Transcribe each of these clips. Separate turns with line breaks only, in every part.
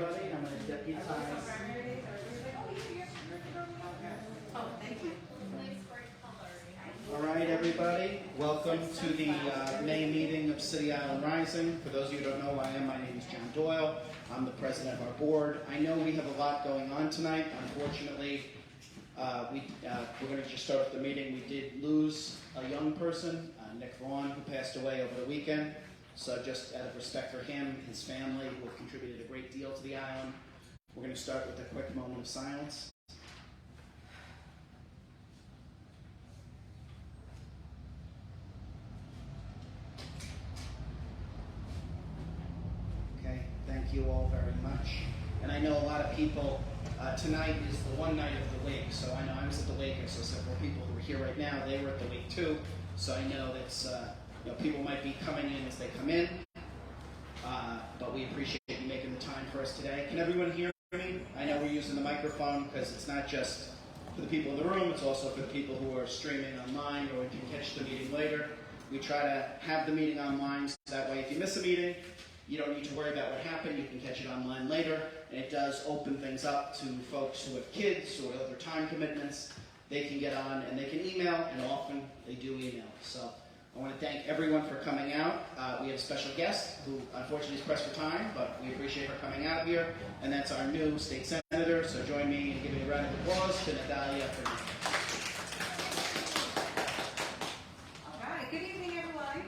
everybody. I'm going to deputize.
Oh, thank you.
All right, everybody. Welcome to the May meeting of City Island Rising. For those of you who don't know who I am, my name is John Doyle. I'm the president of our board. I know we have a lot going on tonight. Unfortunately, we're going to just start off the meeting. We did lose a young person, Nick Vaughn, who passed away over the weekend. So just out of respect for him, his family, who have contributed a great deal to the island, we're going to start with a quick moment of silence. Okay, thank you all very much. And I know a lot of people, tonight is the one night of the wake, so I know I was at the wake, and so several people who are here right now, they were at the wake too, so I know that people might be coming in as they come in, but we appreciate you making the time for us today. Can everyone hear me? I know we're using the microphone because it's not just for the people in the room, it's also for the people who are streaming online or can catch the meeting later. We try to have the meeting online so that way if you miss a meeting, you don't need to worry about what happened. You can catch it online later, and it does open things up to folks who have kids or other time commitments. They can get on and they can email, and often they do email. So I want to thank everyone for coming out. We have a special guest who unfortunately is pressed for time, but we appreciate her coming out here, and that's our new state senator. So join me in giving a round of applause to Nathalia Fernandez.
All right, good evening, everyone.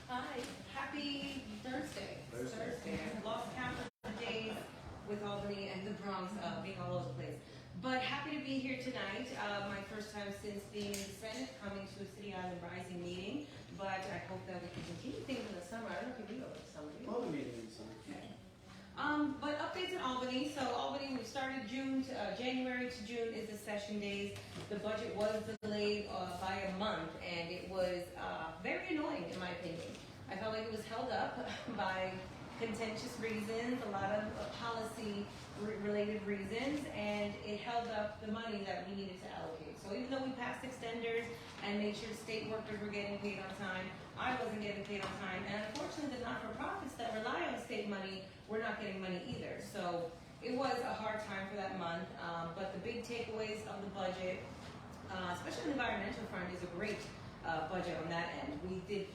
Hi, happy Thursday. I've lost count of the days with Albany and the Bronx being all over the place. But happy to be here tonight. My first time since being in the Senate, coming to a City Island Rising meeting. But I hope that we can continue things in the summer. I don't know if you go to the summer.
All the meetings in the summer.
Okay. But updates in Albany. So Albany, we started January to June is the session days. The budget was delayed by a month, and it was very annoying in my opinion. I felt like it was held up by contentious reasons, a lot of policy-related reasons, and it held up the money that we needed to allocate. So even though we passed extenders and made sure state workers were getting paid on time, I wasn't getting paid on time, and unfortunately the not-for-profits that rely on state money were not getting money either. So it was a hard time for that month, but the big takeaways of the budget, especially on the environmental front, is a great budget on that end. We did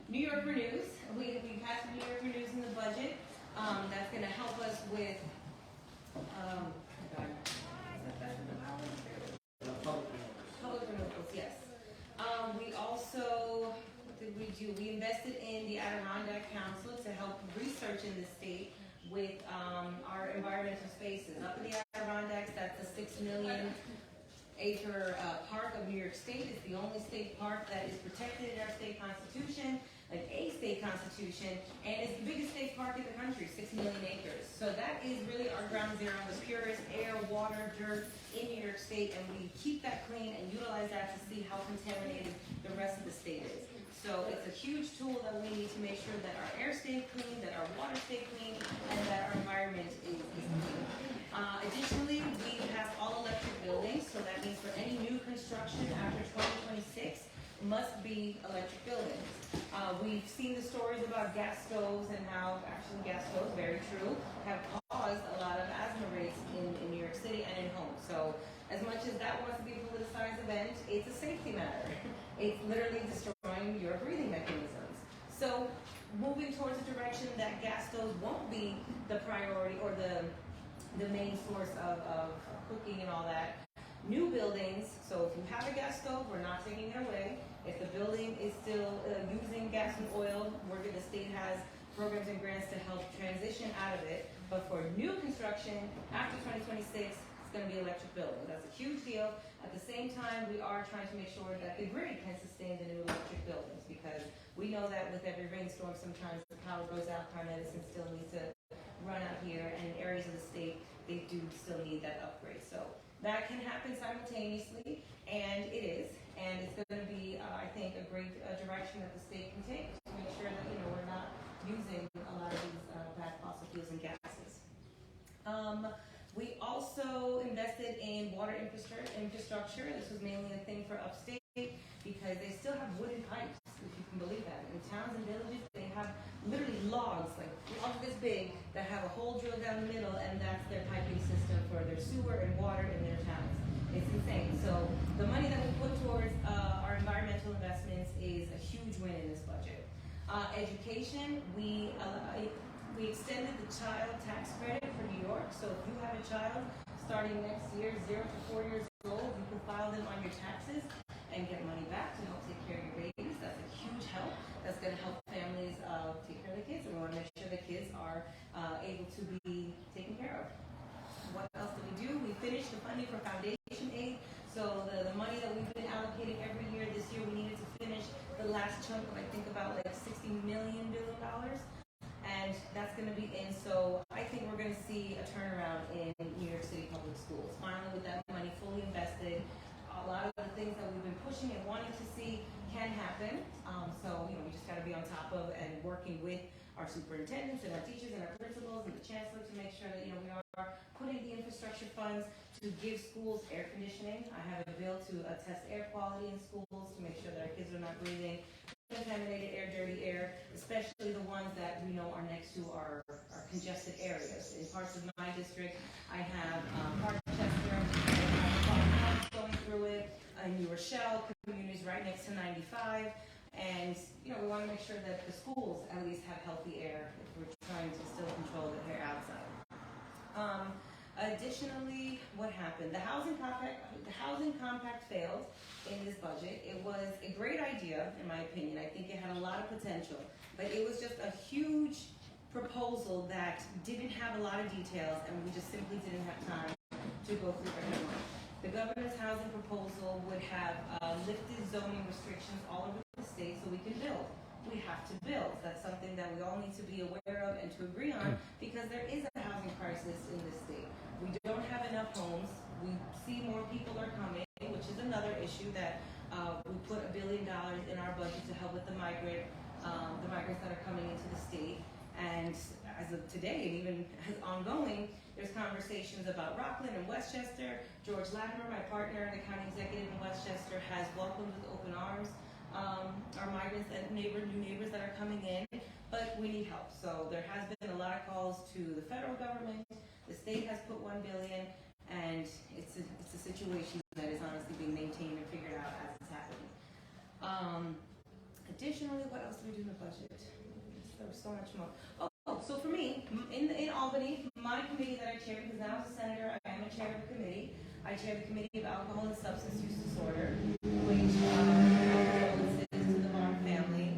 New York Renews. We passed New York Renews in the budget. That's going to help us with public renewables. Yes. We also, what did we do? We invested in the Adirondack Council to help research in the state with our environmental spaces. Up in the Adirondacks, that's a 6 million acre park of New York State. It's the only state park that is protected in our state constitution, like a state constitution, and it's the biggest state park in the country, 6 million acres. So that is really our ground zero, the purest air, water, dirt in New York State, and we keep that clean and utilize that to see how contaminated the rest of the state is. So it's a huge tool that we need to make sure that our air stays clean, that our water stays clean, and that our environment is clean. Additionally, we passed all electric buildings, so that means for any new construction after 2026 must be electric buildings. We've seen the stories about gas stoves and how actually gas stoves, very true, have caused a lot of asthma rates in New York City and in homes. So as much as that wants to be a politicized event, it's a safety matter. It's literally destroying your breathing mechanisms. So moving towards a direction that gas stoves won't be the priority or the main source of cooking and all that. New buildings, so if you have a gas stove, we're not taking it away. If the building is still using gas and oil, the state has programs and grants to help transition out of it. But for new construction, after 2026, it's going to be electric buildings. That's a huge deal. At the same time, we are trying to make sure that the grid can sustain the new electric buildings, because we know that with every rainstorm, sometimes the power goes out, Con Edison still needs to run out here, and in areas of the state, they do still need that upgrade. So that can happen simultaneously, and it is, and it's going to be, I think, a great direction that the state can take to make sure that we're not using a lot of these bad fossil fuels and gases. We also invested in water infrastructure. This was mainly a thing for upstate because they still have wooden pipes, if you can believe that. In towns and villages, they have literally logs, like logs this big, that have a hole drilled down the middle, and that's their piping system for their sewer and water in their towns. It's insane. So the money that we put towards our environmental investments is a huge win in this budget. Education, we extended the child tax credit for New York. So if you have a child starting next year, 0 to 4 years old, you can file them on your taxes and get money back to help take care of your babies. That's a huge help. That's going to help families take care of the kids, and we want to make sure the kids are able to be taken care of. What else did we do? We finished the funding for foundation aid. So the money that we've been allocating every year, this year we needed to finish the last chunk of, I think, about like $60 million. And that's going to be in. So I think we're going to see a turnaround in New York City public schools. Finally, with that money fully invested, a lot of the things that we've been pushing and wanting to see can happen. So, we just got to be on top of and working with our superintendents and our teachers and our principals and the chancellor to make sure that, we are putting the infrastructure funds to give schools air conditioning. I have a bill to test air quality in schools to make sure that our kids are not breathing contaminated air, dirty air, especially the ones that we know are next to our congested areas. In parts of my district, I have Parkchester, going through it, New Rochelle, communities right next to 95, and we want to make sure that the schools at least have healthy air if we're trying to still control the air outside. Additionally, what happened? The housing compact failed in this budget. It was a great idea, in my opinion. I think it had a lot of potential, but it was just a huge proposal that didn't have a lot of details, and we just simply didn't have time to go through everyone. The governor's housing proposal would have lifted zoning restrictions all over the state so we can build. We have to build. That's something that we all need to be aware of and to agree on, because there is a housing crisis in this state. We don't have enough homes. We see more people are coming, which is another issue that we put $1 billion in our budget to help with the migrants that are coming into the state. And as of today, and even as ongoing, there's conversations about Rockland and Westchester. George Latimer, my partner, the county executive in Westchester, has welcomed with open arms our migrants and new neighbors that are coming in, but we need help. So there has been a lot of calls to the federal government. The state has put $1 billion, and it's a situation that is honestly being maintained and figured out as it's happening. Additionally, what else do we do in the budget? There was so much more. So for me, in Albany, my committee that I chair, because now as a senator, I am a chair of the committee. I chair the Committee of Alcohol and Substance Use Disorder, which condolences to the Vaughn family.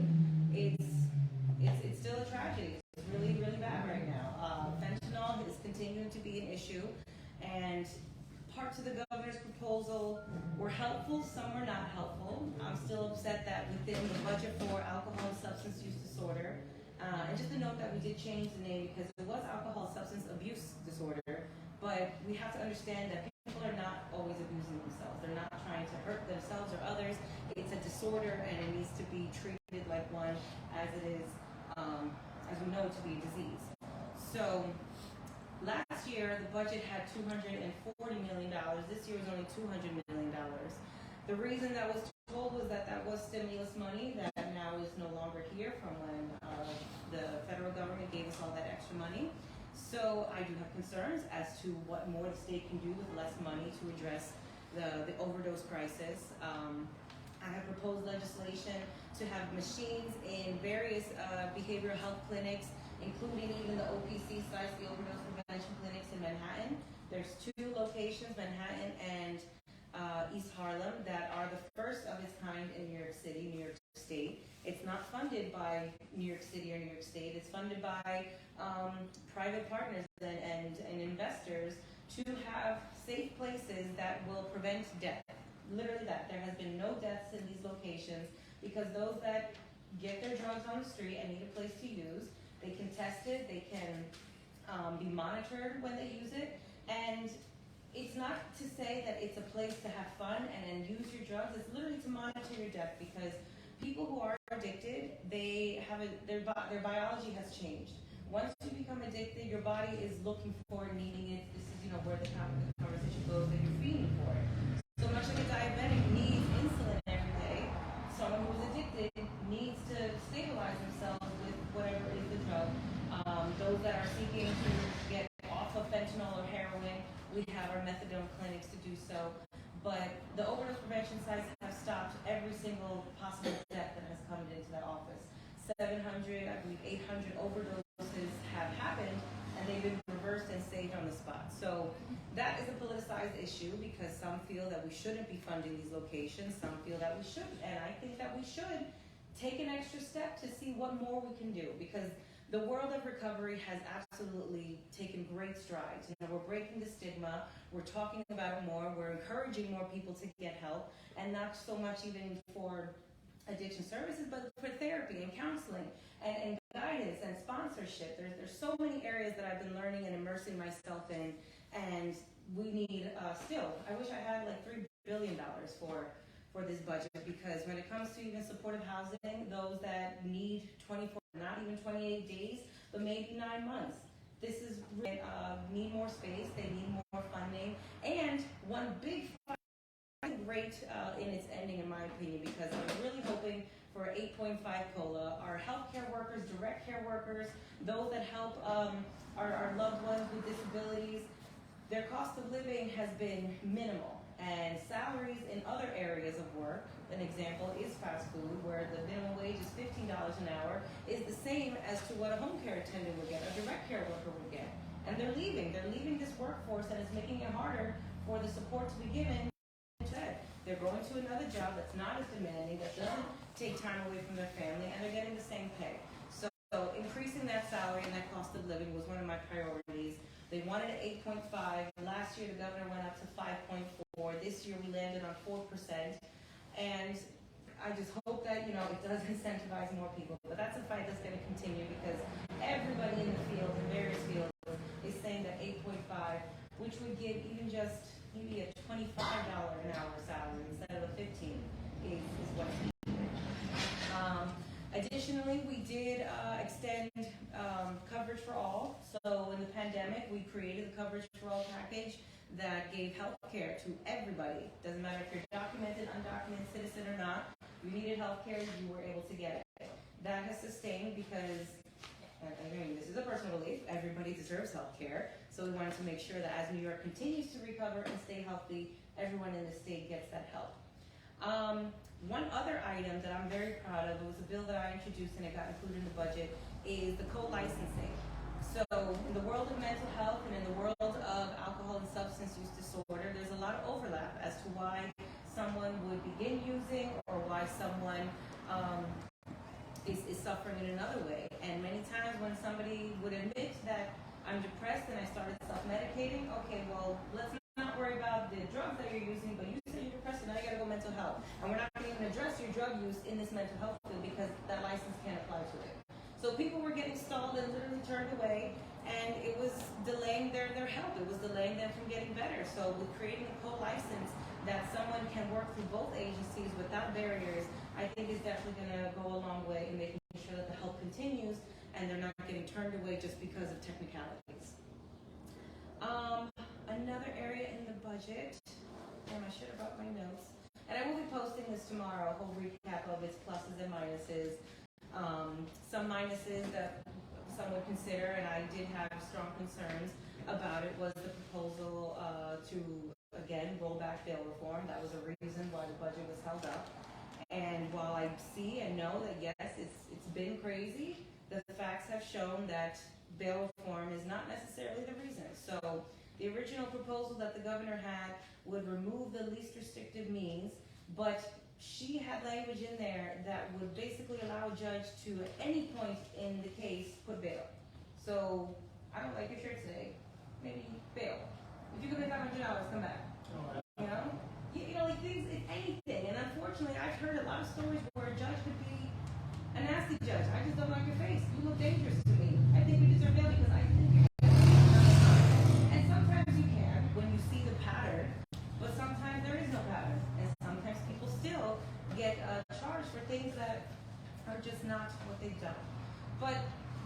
It's still a tragedy. It's really, really bad right now. Fentanyl is continuing to be an issue, and parts of the governor's proposal were helpful, some were not helpful. I'm still upset that within the budget for alcohol and substance use disorder, and just a note that we did change the name because it was alcohol substance abuse disorder, but we have to understand that people are not always abusing themselves. They're not trying to hurt themselves or others. It's a disorder, and it needs to be treated like one, as it is, as we know, to be a disease. So last year, the budget had $240 million. This year was only $200 million. The reason that was told was that was stimulus money that now is no longer here from when the federal government gave us all that extra money. So I do have concerns as to what more the state can do with less money to address the overdose crisis. I have proposed legislation to have machines in various behavioral health clinics, including even the OPC sites, the overdose prevention clinics in Manhattan. There's 2 locations, Manhattan and East Harlem, that are the first of its kind in New York City, New York State. It's not funded by New York City or New York State. It's funded by private partners and investors to have safe places that will prevent death. Literally that. There has been no deaths in these locations because those that get their drugs on the street and need a place to use, they can test it, they can be monitored when they use it, and it's not to say that it's a place to have fun and use your drugs. It's literally to monitor your death, because people who are addicted, their biology has changed. Once you become addicted, your body is looking for it, needing it. This is where the conversation goes, that you're feeding for it. So much like a diabetic needs insulin every day, someone who's addicted needs to stabilize themselves with whatever is the drug. Those that are seeking to get off of fentanyl or heroin, we have our methadone clinics to do so. But the overdose prevention sites have stopped every single possible death that has come into that office. 700, I believe 800 overdoses have happened, and they've been reversed and saved on the spot. So that is a politicized issue because some feel that we shouldn't be funding these locations, some feel that we should, and I think that we should take an extra step to see what more we can do, because the world of recovery has absolutely taken great strides. You know, we're breaking the stigma, we're talking about it more, we're encouraging more people to get help, and not so much even for addiction services, but for therapy and counseling and guidance and sponsorship. There's so many areas that I've been learning and immersing myself in, and we need still, I wish I had like $3 billion for this budget, because when it comes to even supportive housing, those that need 24, not even 28 days, but maybe 9 months. This is need more space, they need more funding, and one big great in its ending, in my opinion, because I was really hoping for an 8.5 COLA. Our healthcare workers, direct care workers, those that help our loved ones with disabilities, their cost of living has been minimal, and salaries in other areas of work, an example is fast food, where the minimum wage is $15 an hour, is the same as to what a home care attendant would get, a direct care worker would get. And they're leaving this workforce, and it's making it harder for the support to be given. They're going to another job that's not as demanding, that doesn't take time away from their family, and they're getting the same pay. So increasing that salary and that cost of living was one of my priorities. They wanted an 8.5. Last year, the governor went up to 5.4. This year, we landed on 4%. And I just hope that, it does incentivize more people. But that's a fight that's going to continue, because everybody in the field, in various fields, is saying that 8.5, which would give even just maybe a $25 an hour salary instead of a $15 is what's needed. Additionally, we did extend coverage for all. So in the pandemic, we created the Coverage for All package that gave health care to everybody. Doesn't matter if you're documented, undocumented citizen or not. You needed health care, you were able to get it. That has sustained because, this is a personal belief, everybody deserves health care. So we wanted to make sure that as New York continues to recover and stay healthy, everyone in the state gets that help. One other item that I'm very proud of, it was a bill that I introduced and it got included in the budget, is the co-licensing. So in the world of mental health and in the world of alcohol and substance use disorder, there's a lot of overlap as to why someone would begin using or why someone is suffering in another way. And many times when somebody would admit that I'm depressed and I started self-medicating, okay, well, let's not worry about the drugs that you're using, but you said you're depressed and now you gotta go mental health. And we're not gonna even address your drug use in this mental health field because that license can't apply to it. So people were getting stalled and literally turned away, and it was delaying their help. It was delaying them from getting better. So with creating a co-license that someone can work through both agencies without barriers, I think is definitely gonna go a long way in making sure that the help continues and they're not getting turned away just because of technicalities. Another area in the budget, and I should have brought my notes, and I will be posting this tomorrow, a whole recap of its pluses and minuses. Some minuses that some would consider, and I did have strong concerns about it, was the proposal to, again, roll back bail reform. That was a reason why the budget was held up. And while I see and know that, yes, it's been crazy, the facts have shown that bail reform is not necessarily the reason. So the original proposal that the governor had would remove the least restrictive means, but she had language in there that would basically allow a judge to, at any point in the case, put bail. So, I don't like your shirt today, maybe bail. If you could make $500, come back. You know, like things, if anything. And unfortunately, I've heard a lot of stories where a judge could be a nasty judge. I just don't like your face. You look dangerous to me. I think we deserve bail because I think you're and sometimes you can when you see the pattern, but sometimes there is no pattern. And sometimes people still get charged for things that are just not what they've done. But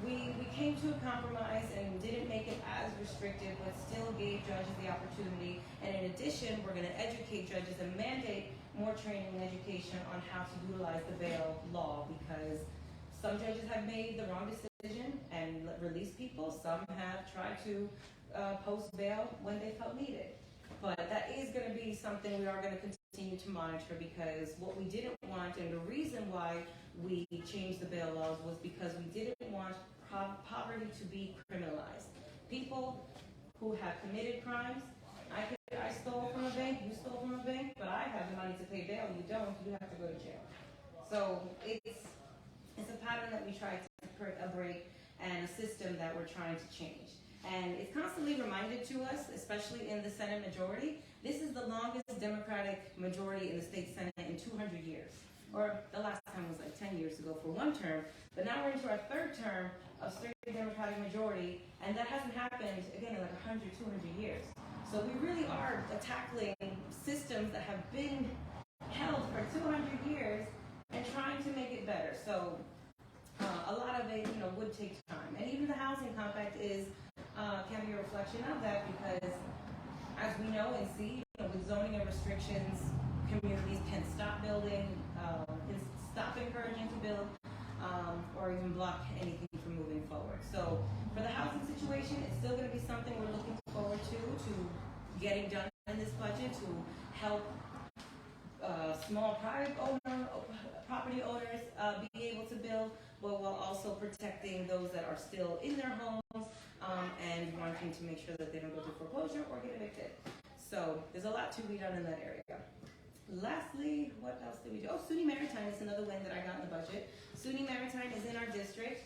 we came to a compromise and didn't make it as restrictive, but still gave judges the opportunity. And in addition, we're going to educate judges and mandate more training and education on how to utilize the bail law, because Some judges have made the wrong decision and released people. Some have tried to post bail when they felt needed. But that is going to be something we are going to continue to monitor, because what we didn't want, and the reason why we changed the bail laws, was because we didn't want poverty to be criminalized. People who have committed crimes, I stole from a bank, you stole from a bank, but I have the money to pay bail, you don't, you have to go to jail. So it's a pattern that we try to break, and a system that we're trying to change. And it's constantly reminded to us, especially in the Senate majority, this is the longest Democratic majority in the state Senate in 200 years. Or the last time was like 10 years ago for one term, but now we're into our third term of straight Democratic majority, and that hasn't happened, again, in like 100, 200 years. So we really are tackling systems that have been held for 200 years and trying to make it better. So a lot of it, would take time. And even the housing compact can be a reflection of that, because as we know and see, with zoning and restrictions, communities can stop building, can stop encouraging to build, or even block anything from moving forward. So for the housing situation, it's still going to be something we're looking forward to getting done in this budget, to help small property owners be able to build, but while also protecting those that are still in their homes, and wanting to make sure that they don't go through foreclosure or get evicted. So there's a lot to be done in that area. Lastly, what else did we do? Oh, SUNY Maritime is another win that I got in the budget. SUNY Maritime is in our district.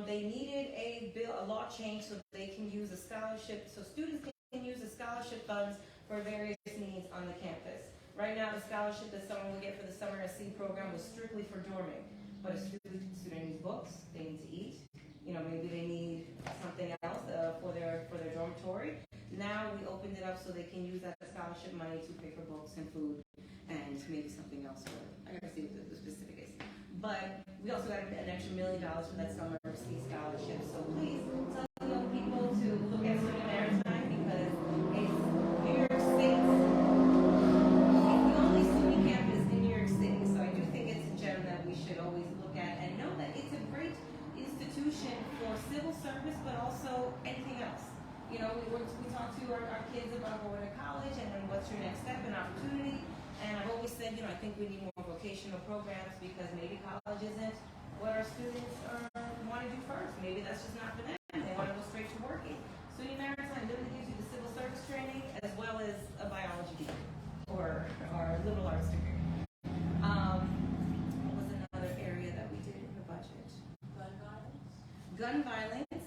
They needed a law change so they can use a scholarship, so students can use the scholarship funds for various needs on the campus. Right now, the scholarship that someone would get for the summer SC program was strictly for dorming. But a student needs books, they need to eat, maybe they need something else for their dormitory. Now we opened it up so they can use that scholarship money to pay for books and food and maybe something else. I gotta see what the specific is. But we also got an extra $1 million for that summer SC scholarship. So please tell young people to look at SUNY Maritime, because it's New York State. It's the only SUNY campus in New York City. So I do think it's a gem that we should always look at and know that it's a great institution for civil service, but also anything else. We talk to our kids about going to college and then what's your next step and opportunity. And I've always said, I think we need more vocational programs, because maybe college isn't what our students want to do first. Maybe that's just not for them. They want to go straight to working. SUNY Maritime literally gives you the civil service training as well as a biology degree or liberal arts degree. What was another area that we did in the budget? Gun violence.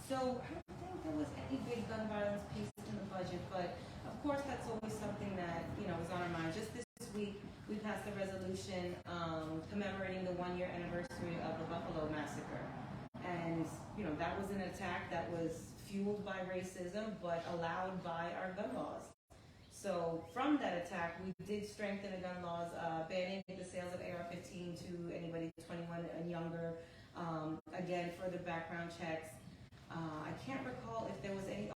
So I don't think there was any big gun violence piece in the budget, but of course that's always something that is on our mind. Just this week, we passed a resolution commemorating the 1-year anniversary of the Buffalo Massacre, and that was an attack that was fueled by racism, but allowed by our gun laws. So from that attack, we did strengthen the gun laws, banning the sales of AR-15 to anybody 21 and younger. Again, further background checks. I can't recall if there was any,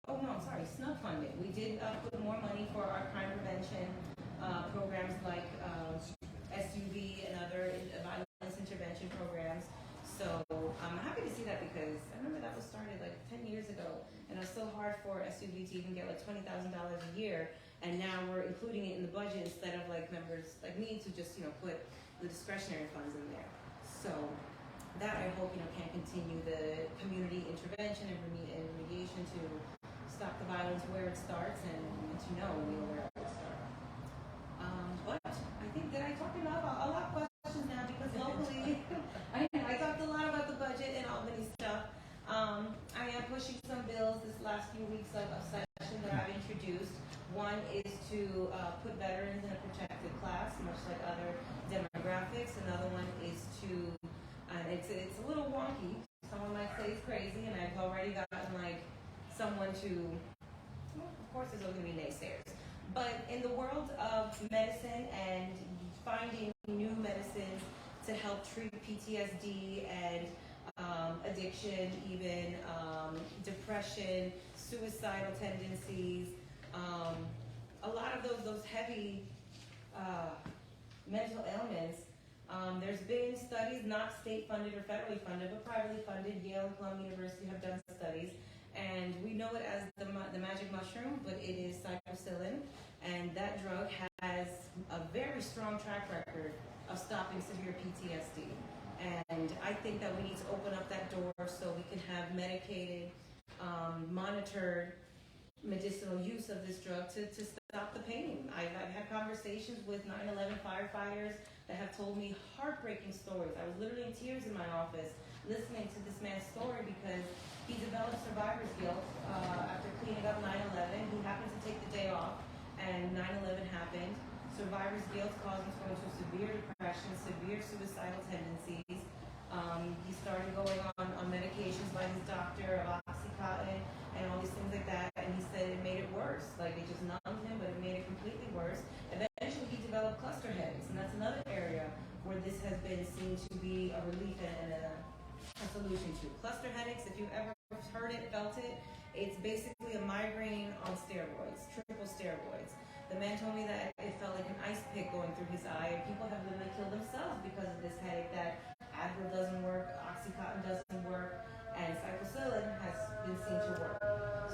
snub funding. We did put more money for our crime prevention programs like SUV and other violence intervention programs. So I'm happy to see that, because I remember that was started like 10 years ago, and it was so hard for SUV to even get like $20,000 a year, and now we're including it in the budget instead of like members like me to just put the discretionary funds in there. So that I hope can continue the community intervention and remediation to stop the violence where it starts, and to know where it will start. But I think that I talked enough. A lot of questions now, because locally I talked a lot about the budget and Albany stuff. I am pushing some bills this last few weeks of session that I've introduced. One is to put veterans in a protected class, much like other demographics. Another one is to it's a little wonky. Someone might say it's crazy, and I've already gotten someone to, of course there's always going to be naysayers, but in the world of medicine and finding new medicines to help treat PTSD and addiction, even depression, suicidal tendencies, a lot of those heavy mental ailments, There's been studies, not state funded or federally funded, but privately funded. Yale and Columbia University have done studies, and we know it as the magic mushroom, but it is psilocybin, and that drug has a very strong track record of stopping severe PTSD. And I think that we need to open up that door so we can have medicated, monitored medicinal use of this drug to stop the pain. I've had conversations with 9/11 firefighters that have told me heartbreaking stories. I was literally in tears in my office listening to this man's story because he developed survivor's guilt after cleaning up 9/11. He happened to take the day off, and 9/11 happened. Survivor's guilt caused him to go into severe depression, severe suicidal tendencies. He started going on medications by his doctor of Oxycontin and all these things like that, and he said it made it worse. Like, it just numbed him, but it made it completely worse. Eventually, he developed cluster headaches, and that's another area where this has been seen to be a relief and a solution to. Cluster headaches, if you've ever heard it, felt it, it's basically a migraine on steroids, triple steroids. The man told me that it felt like an ice pick going through his eye, and people have literally killed themselves because of this headache. That Advil doesn't work, Oxycontin doesn't work, and psilocybin has been seen to work.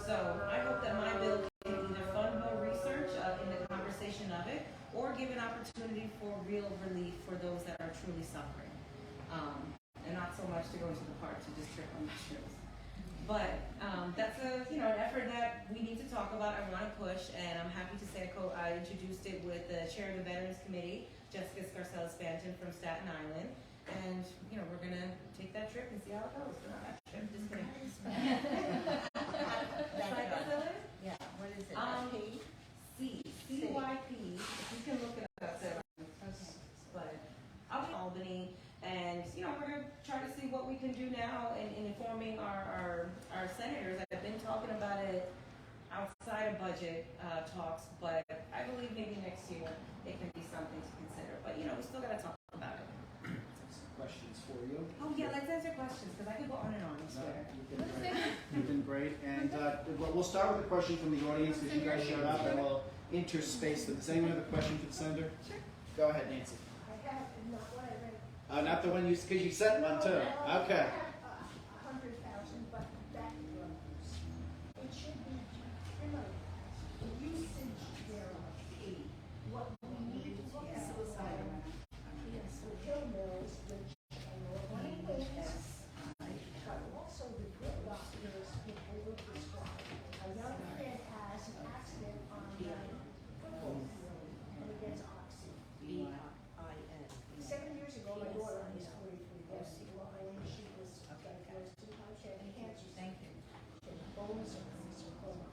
So I hope that my bill can either fund more research in the conversation of it, or give an opportunity for real relief for those that are truly suffering, and not so much to go into the park to just trip on mushrooms. But that's an effort that we need to talk about. I want to push, and I'm happy to say I introduced it with the chair of the Veterans Committee, Jessica Scarcella-Spanton from Staten Island, and we're gonna take that trip and see how it goes. Not that trip, just kidding.
Yeah, what is it?
CYP. If you can look it up, but I'll be in Albany, and we're gonna try to see what we can do now in informing our senators. I've been talking about it outside of budget talks, but I believe maybe next year it can be something to consider. But we still gotta talk about it.
Some questions for you.
Oh yeah, let's answer questions because I could go on and on. I swear.
You've been great. And we'll start with a question from the audience because you guys showed up, and we'll interspace them. Does anyone have a question for the senator?
Sure.
Go ahead, Nancy.
I have, not what I read.
Not the one because you sent one too. Okay.
100,000, but that grows. It should be criminal. The usage thereof. What we need to look at is the pill mills, which are running ways, but also the good doctors who overprescribe. A young kid has an accident on the football field and it gets oxy. 7 years ago, my daughter was 43 years old, and she was diagnosed with cancer.
Thank you.
She had bone sarcoma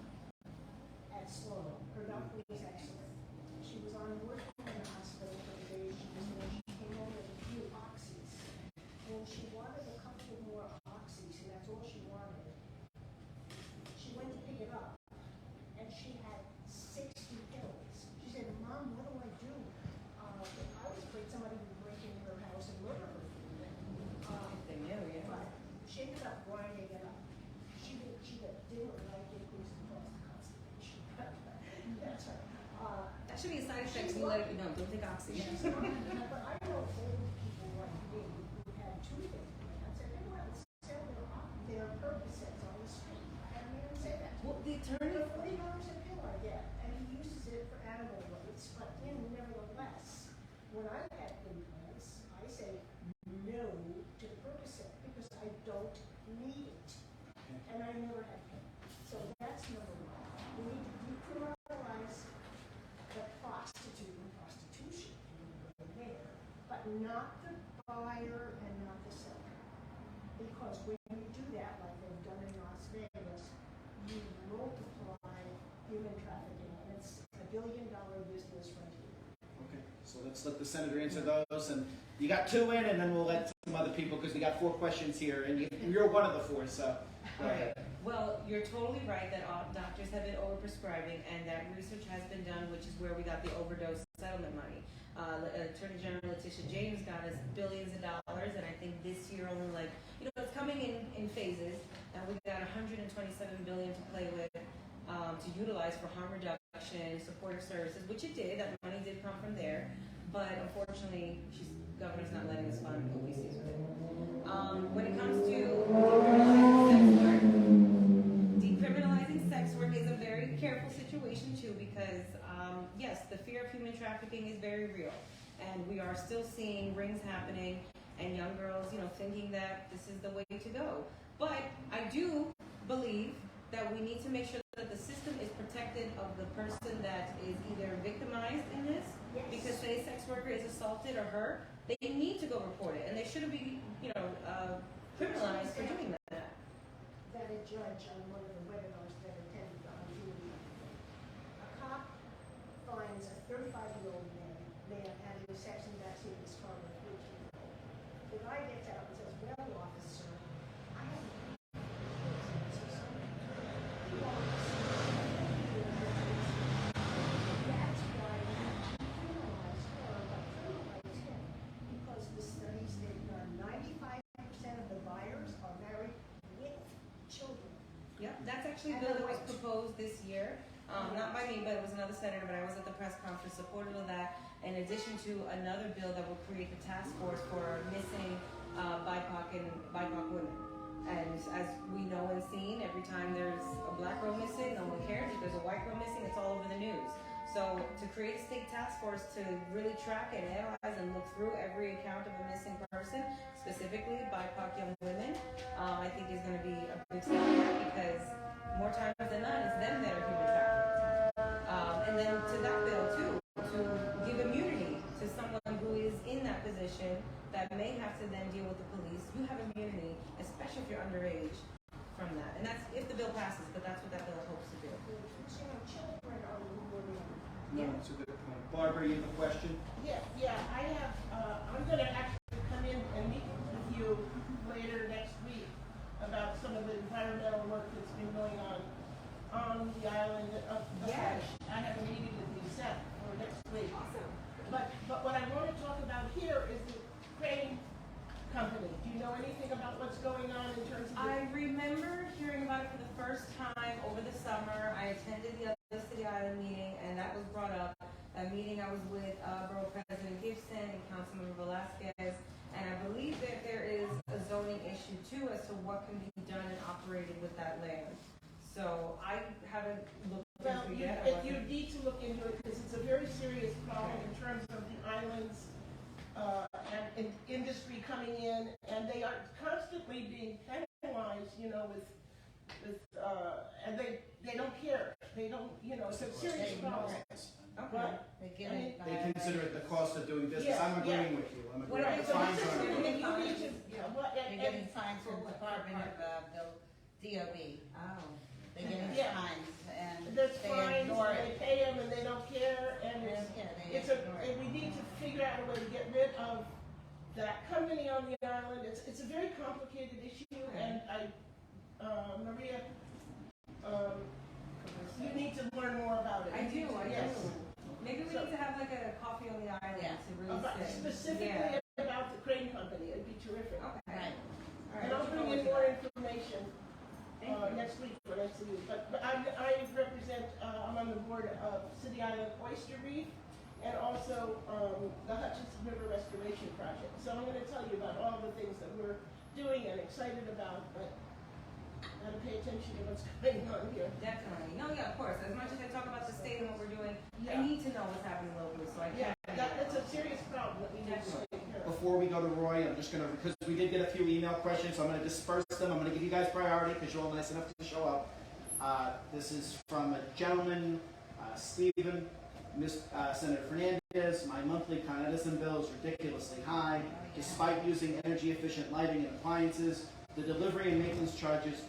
at Sloan. Her doctor was excellent. She was on work in the hospital for the days she was there. She came home with a few oxys. And she wanted a couple more oxys, and that's all she wanted. She went to pick it up, and she had 60 pills. She said, "Mom, what do I do?" I was afraid somebody would break into her house and murder her.
They knew, yeah.
But she ended up grinding it up. She didn't like it because it caused constipation. That's her.
That should be a side effect. We let it know. Don't take oxy.
She's not, but I know old people like me who had toothache plants, and they went and sell their Percocets on the street. I haven't even say that.
Well, the
For
attorney.
$40 a pill I get, and he uses it for animal rights, but nevertheless, when I had implants, I say no to the Percocet because I don't need it, and I never had pain. So that's number one. We need to decriminalize the prostitute and prostitution there, but not the buyer and not the seller. Because when you do that, like they've done in Las Vegas, you multiply human trafficking, and it's a $1 billion business right here.
Okay. So let's let the senator answer those, and you got 2 in, and then we'll let some other people because we got 4 questions here, and you're one of the 4. So go ahead.
Well, you're totally right that doctors have been overprescribing, and that research has been done, which is where we got the overdose settlement money. Attorney General Letitia James got us billions of dollars, and I think this year only it's coming in phases, and we got $127 billion to play with, to utilize for harm reduction, supportive services, which it did. That money did come from there. but unfortunately, governor's not letting us fund OPCs with it. When it comes to decriminalizing sex work is a very careful situation too, because yes, the fear of human trafficking is very real, and we are still seeing rings happening and young girls, thinking that this is the way to go. But I do believe that we need to make sure that the system is protected of the person that is either victimized in this,
Yes.
because say a sex worker is assaulted or hurt, they need to go report it, and they shouldn't be, criminalized for doing that.
That a judge on one of the webinars that attended on duty, a cop finds a 35-year-old man having sex and vaccine his car with a 14-year-old. The guy gets out and says, "Well, officer, I have a that's why we criminalize her, but criminalize him, because the studies they've done, 95% of the buyers are married with children.
Yep, that's actually a bill that was proposed this year, not by me, but it was another senator, but I was at the press conference supportive of that, in addition to another bill that will create the task force for missing BIPOC women. And as we know and seen, every time there's a black girl missing, no one cares. If there's a white girl missing, it's all over the news. So to create a state task force to really track and analyze and look through every account of a missing person, specifically BIPOC young women, I think is going to be a big step forward, because more times than not, it's them that are human trafficked. And then to that bill too, to give immunity to someone who is in that position that may have to then deal with the police. You have immunity, especially if you're underage, from that. And that's if the bill passes, but that's what that bill hopes to do.
Children are women.
No, that's a good point. Barbara, you have a question?
Yeah, I have, I'm gonna actually come in and meet with you later next week about some of the environmental work that's been going on the island of the
Yes.
I have a meeting with you set for next week.
Awesome.
But what I want to talk about here is the crane company. Do you know anything about what's going on in terms of
I remember hearing about it for the first time over the summer. I attended the other City Island meeting, and that was brought up. That meeting I was with Borough President Gibson and Councilmember Velasquez, and I believe that there is a zoning issue too as to what can be done and operated with that land. So I haven't looked
Well,
into it yet.
you need to look into it because it's a very serious problem in terms of the islands and industry coming in, and they are constantly being penalized, and they don't care. They don't, it's a serious problem.
Okay.
They consider it the cost of doing business.
Yeah,
I'm agreeing with you. I'm
What
agreeing.
are
The fines are.
You need to,
They're getting fines from the Department of the DOB.
Oh.
They're getting
Yeah.
fines and
there's
they
fines,
ignore
and they
it.
pay them, and they don't care, and
They
it's,
don't care, they
it's a,
ignore
and
it.
we need to figure out a way to get rid of that company on the island. It's a very complicated issue, and Maria, you need to learn more about it.
I do.
Yes.
Maybe we need to have like a coffee on the island
Yeah.
to really
About,
sit.
specifically
Yeah.
about the crane company, it'd be terrific.
Okay.
Right.
All right.
And I'll
look
bring
forward
in
to
more
that.
information
Thank you.
next week for next week. But I represent, I'm on the board of City Island Oyster Reef and also the Hutchinson River Restoration Project. So I'm going to tell you about all the things that we're doing and excited about, but got to pay attention to what's going on here.
Definitely. No, yeah, of course. As much as I talk about the state and what we're doing, I
Yeah.
need to know what's happening locally, so I
Yeah,
can't.
that's a serious problem that we need to take care of.
Before we go to Roy, I'm just going to, because we did get a few email questions, so I'm going to disperse them. I'm going to give you guys priority because you're all nice enough to show up. This is from a gentleman, Stephen, Senator Fernandez. My monthly Con Edison bill is ridiculously high. Despite using energy efficient lighting and appliances, the delivery and maintenance charges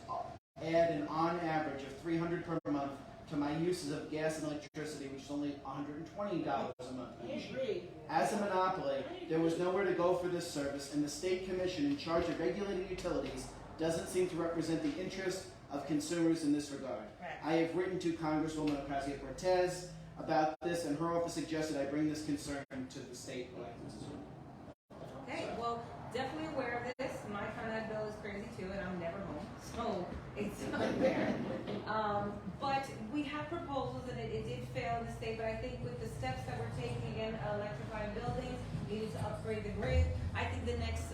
add an on average of $300 per month to my uses of gas and electricity, which is only $120 a month
I
each.
agree.
As a monopoly, there was nowhere to go for this service, and the state commission in charge of regulating utilities doesn't seem to represent the interest of consumers in this regard.
Right.
I have written to Congresswoman Ocasio-Cortez about this, and her office suggested I bring this concern to the state electeds as well.
Okay, well, definitely aware of this. My Con Ed bill is crazy too, and I'm never home, so it's unfair. But we have have proposals, and it did fail in the state, but I think with the steps that we're taking, again, electrifying buildings, needing to upgrade the grid, I think the next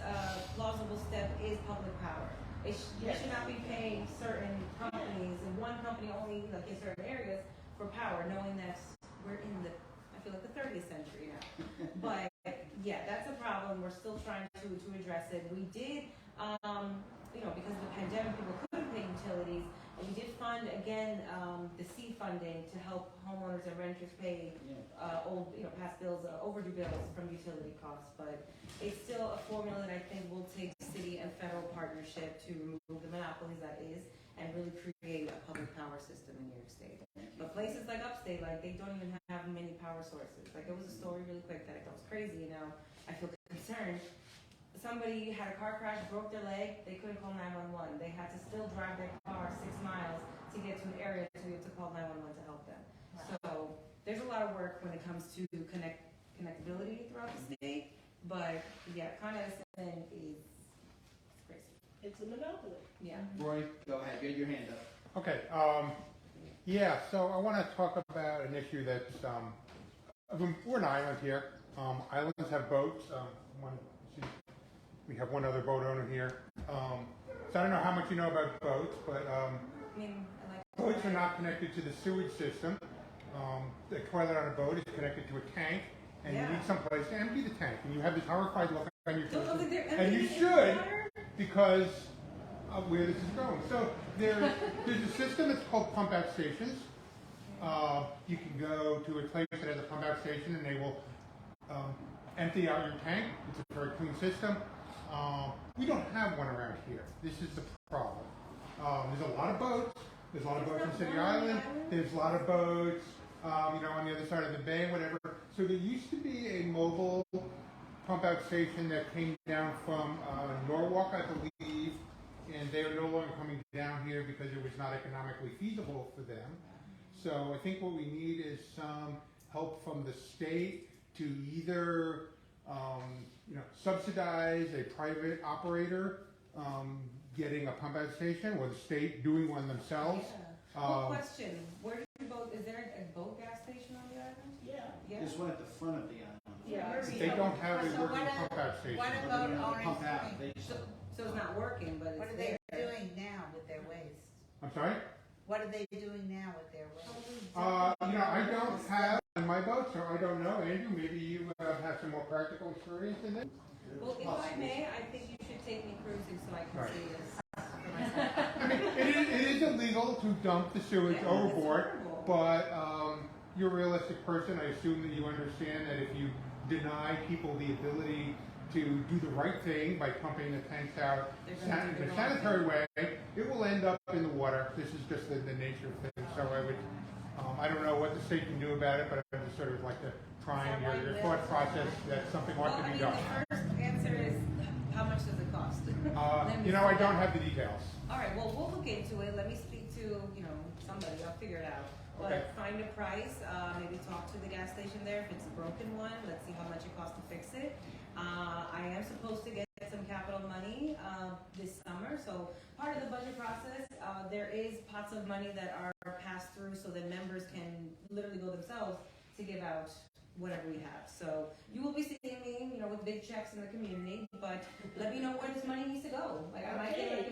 plausible step is public power. We should not be paying certain companies, and one company only, like in certain areas, for power, knowing that we're in the, I feel like the 30th century now. But yeah, that's a problem. We're still trying to address it. We did, because of the pandemic, people couldn't pay utilities, and we did fund again the C funding to help homeowners and renters pay old, past bills, overdue bills from utility costs. But it's still a formula that I think will take city and federal partnership to remove the monopolies that is, and really create a public power system in New York State. But places like upstate, like they don't even have many power sources. Like there was a story really quick that it goes crazy, I feel concerned. Somebody had a car crash, broke their leg, they couldn't call 911. They had to still drive their car 6 miles to get to an area to be able to call 911 to help them. Wow. So there's a lot of work when it comes to connectability throughout the state. But yeah, Con Edison is crazy.
It's a monopoly.
Yeah.
Roy, go ahead. You had your hand up.
Okay. So I want to talk about an issue that's we're an island here. Islands have boats. We have one other boat owner here. So I don't know how much you know about boats, but boats are not connected to the sewage system. The toilet on a boat is connected to a tank, and you need someplace to empty the tank. And you have this horrified look on your face, and you should, because of where this is going. So there's a system that's called pump out stations. You can go to a place that has a pump out station, and they will empty out your tank. It's a very clean system. We don't have one around here. This is the problem. There's a lot of boats. There's a lot of boats in City Island. There's a lot of boats, on the other side of the bay, whatever. So there used to be a mobile pump out station that came down from Norwalk, I believe, and they are no longer coming down here because it was not economically feasible for them. So I think what we need is some help from the state to either subsidize a private operator getting a pump out station, or the state doing one themselves.
Question: where do boat? Is there a boat gas station on the island?
Yeah.
There's one at the front of the island.
Yeah.
They don't have a working pump out station.
What
But
about
they're gonna pump
Orange
out.
County?
So it's not working, but
What
it's
are they
there.
doing now with their waste?
I'm sorry?
What are they doing now with their waste?
I don't have on my boat, so I don't know. Andrew, maybe you have some more practical experience in it?
Well, if I may, I think you should take me cruising so I can
Right.
see this for myself.
I mean, it is illegal to dump the sewage
Yeah,
overboard,
it's horrible.
but you're a realistic person. I assume that you understand that if you deny people the ability to do the right thing by pumping the tanks out in a sanitary way, it will end up in the water. This is just the nature of things. So I don't know what the state can do about it, but I just sort of like to try and your thought process that something ought to be done.
The first answer is, how much does it cost?
I don't have the details.
All right, well, we'll look into it. Let me speak to, somebody. I'll figure it out. But
Okay.
find a price, maybe talk to the gas station there. If it's a broken one, let's see how much it costs to fix it. I am supposed to get some capital money this summer. So part of the budget process, there is pots of money that are passed through so that members can literally go themselves to give out whatever we have. So you will be seeing me, with big checks in the community, but let me know where this money needs to go. Like I might get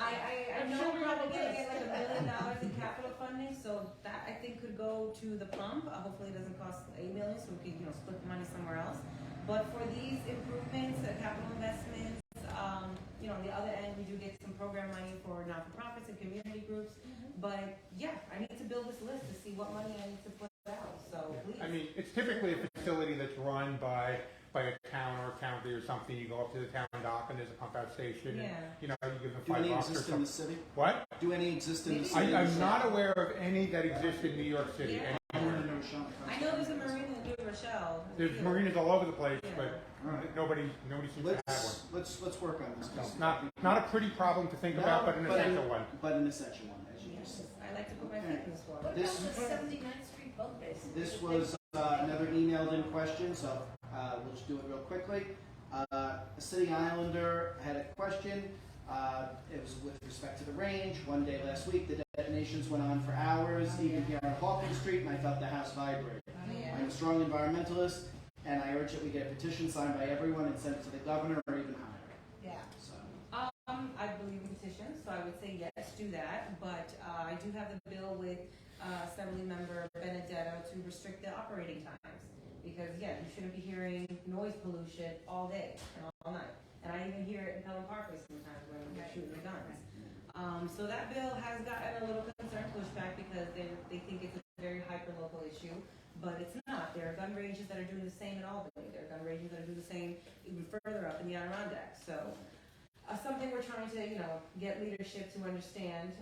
I know we're probably gonna get like $1 million in capital funding, so that I think could go to the pump. Hopefully it doesn't cost $8 million, so we can split the money somewhere else. But for these improvements, capital investments, on the other end, we do get some program money for not-for-profits and community groups. But yeah, I need to build this list to see what money I need to put out. So please.
I mean, it's typically a facility that's run by a town or a county or something. You go up to the town dock and there's a pump out station.
Yeah.
And, you give them
Do any
$5 or
exist in the
something.
city?
What?
Do any exist in the city?
I'm not aware of any that exist in New York City.
Yeah.
I want to know, Sean.
I know there's a marina in New Rochelle.
There's marinas all over the place,
Yeah.
but
All right.
nobody seems to have one.
Let's work on this.
So, not a pretty problem to think about, but an essential one.
But an essential one, as you
Yes,
said.
I like to put my feet in this water.
What
This-
about the 79th Street boat race?
This was another emailed in question, so we'll just do it real quickly. A City Islander had a question. It was with respect to the range. One day last week, the detonations went on for hours, even here on Hawkins Street, and I felt the house vibrate. I'm a strong environmentalist, and I urge that we get a petition signed by everyone and sent it to the governor or even higher.
Yeah.
So,
I believe in petitions, so I would say yes, do that. But I do have the bill with Assembly Member Benedetto to restrict the operating times. Because, yeah, you shouldn't be hearing noise pollution all day and all night. And I even hear it in Pelham Parkway sometimes when they're shooting the guns. So that bill has gotten a little concern pushback because they think it's a very hyper-local issue. But it's not. There are gun ranges that are doing the same in Albany. There are gun ranges that are doing the same even further up in the Adirondacks. So something we're trying to, get leadership to understand.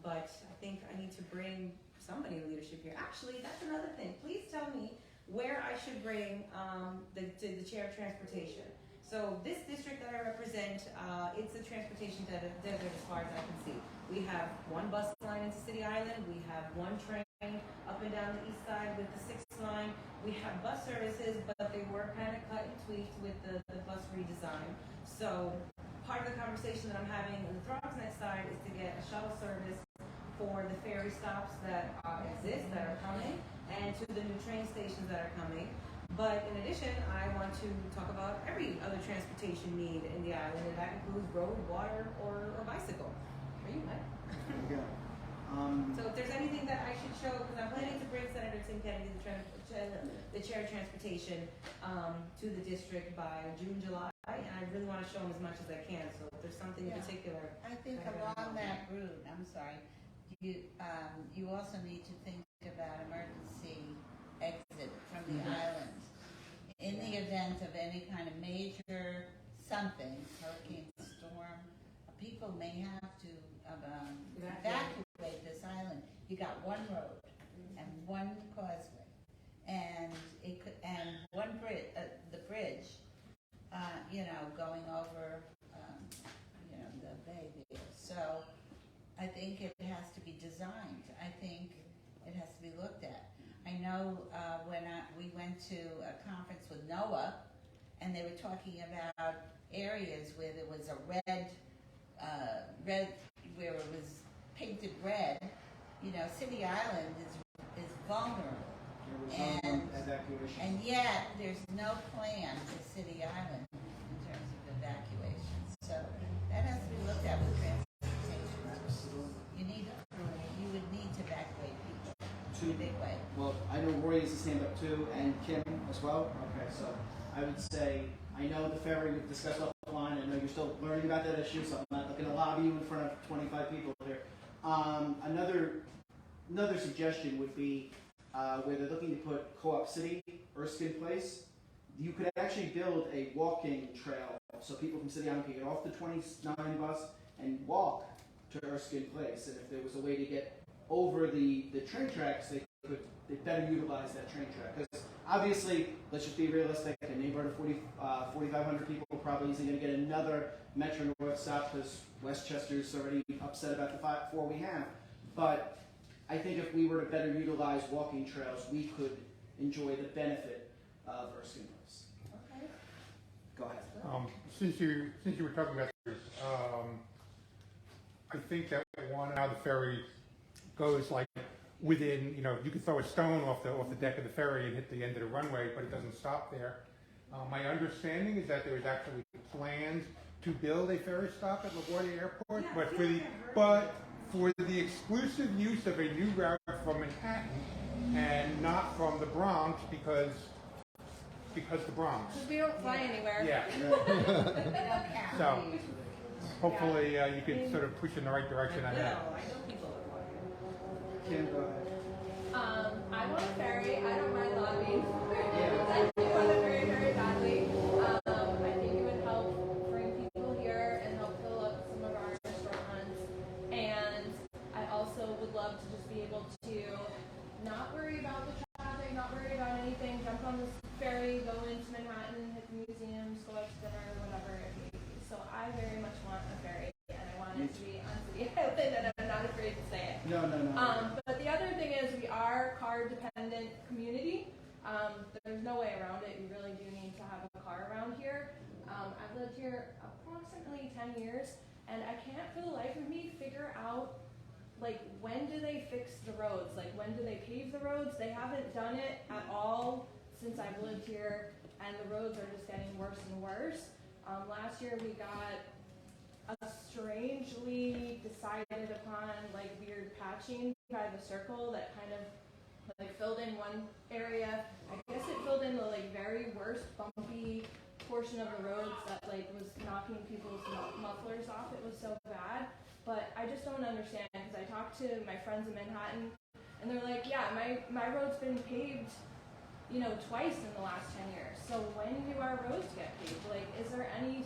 But I think I need to bring somebody in leadership here. Actually, that's another thing. Please tell me where I should bring the chair of transportation. So this district that I represent, it's a transportation desert as far as I can see. We have one bus line into City Island. We have one train up and down the east side with the 6th line. We have bus services, but they were kind of cut and tweaked with the bus redesign. So part of the conversation that I'm having on the Throgs Neck side is to get a shuttle service for the ferry stops that exist, that are coming, and to the new train stations that are coming. But in addition, I want to talk about every other transportation need in the island, and that includes road, water, or bicycle. Are you, Mike?
there you go.
So if there's anything that I should show, because I'm planning to bring Senator Tim Kennedy, the chair of transportation, to the district by June, July, and I really want to show him as much as I can. So if there's something in particular,
I think along that route, I'm sorry, you also need to think about emergency exit from the island. In the event of any kind of major something, hurricane, storm, people may have to evacuate this island. You got one road and one causeway, and one bridge, the bridge, going over, the bay there. So I think it has to be designed. I think it has to be looked at. I know when we went to a conference with NOAA, and they were talking about areas where there was a red, where it was painted red. City Island is vulnerable, and yet there's no plan for City Island in terms of evacuation. So that has to be looked at with transportation. You would need to evacuate people in a big way.
Well, I know Roy has his hand up too, and Kim as well. Okay, so I would say, I know the ferry we've discussed offline. I know you're still learning about that issue, so I'm not going to lobby you in front of 25 people here. Another suggestion would be where they're looking to put Co-op City, Erskine Place. You could actually build a walking trail so people from City Island can get off the 29 bus and walk to Erskine Place. And if there was a way to get over the train tracks, they better utilize that train track. Because obviously, let's just be realistic, a neighborhood of 4,500 people probably isn't going to get another Metro North stop because Westchester's already upset about the 4 we have. But I think if we were to better utilize walking trails, we could enjoy the benefit of Erskine Place.
okay.
Go ahead.
Since you were talking about this, I think that how the ferry goes like within, you can throw a stone off the deck of the ferry and hit the end of the runway, but it doesn't stop there. My understanding is that there was actually plans to build a ferry stop at LaGuardia Airport, but for the exclusive use of a new route from Manhattan and not from the Bronx because the Bronx.
We don't fly anywhere.
Yeah. So hopefully you can sort of push in the right direction on that.
I know people are walking.
Kim, go ahead.
I want a ferry. I don't mind lobbying. I do want it very, very badly. I think it would help bring people here and help fill up some of our restaurants. And I also would love to just be able to not worry about the traffic, not worry about anything, jump on this ferry, go into Manhattan, hit the museums, go out to dinner, whatever it may be. So I very much want a ferry, and I want it to be on City Island, and I'm not afraid to say it.
No.
But the other thing is we are a car-dependent community. There's no way around it. You really do need to have a car around here. I've lived here approximately 10 years, and I can't for the life of me figure out, like, when do they fix the roads? Like, when do they pave the roads? They haven't done it at all since I've lived here, and the roads are just getting worse and worse. Last year we got a strangely decided upon, like, weird patching by the circle that kind of like filled in one area. I guess it filled in the like very worst bumpy portion of the roads that like was knocking people's mufflers off. It was so bad. But I just don't understand, because I talked to my friends in Manhattan and they're like, yeah, my road's been paved, you know, twice in the last 10 years. So when do our roads get paved? Like, is there any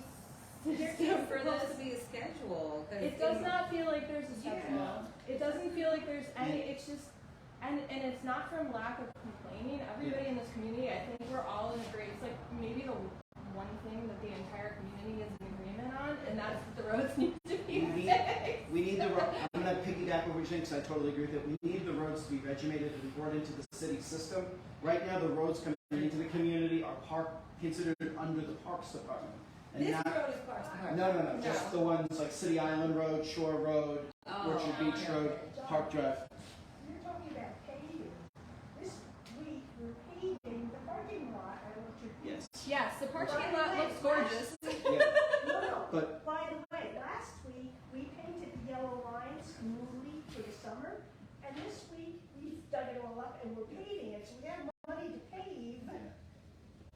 system for
supposed
this?
to be a schedule. 'Cause
It does not feel like there's a schedule.
Yeah.
It doesn't feel like there's any, it's just, and it's not from lack of complaining. Everybody in this community, I think we're all in agreement. It's like maybe the one thing that the entire community is in agreement on, and that's that the roads need to be fixed.
We need the road. I'm going to piggyback what we're saying, because I totally agree with it. We need the roads to be regimented and brought into the city system. Right now, the roads coming into the community are considered under the Parks Department. And
This
not,
road is Parks Department.
no, just the ones like City Island Road, Shore Road, Orchard Beach Road, Park Drive.
You're talking about paving. This week, we're paving the parking lot at Orchard Beach.
Yes.
Yes, the parking lot looks gorgeous.
Yeah.
No,
But-
by the way, last week, we painted the yellow lines smoothly for the summer, and this week, we dug it all up and we're paving it, so we have money to pave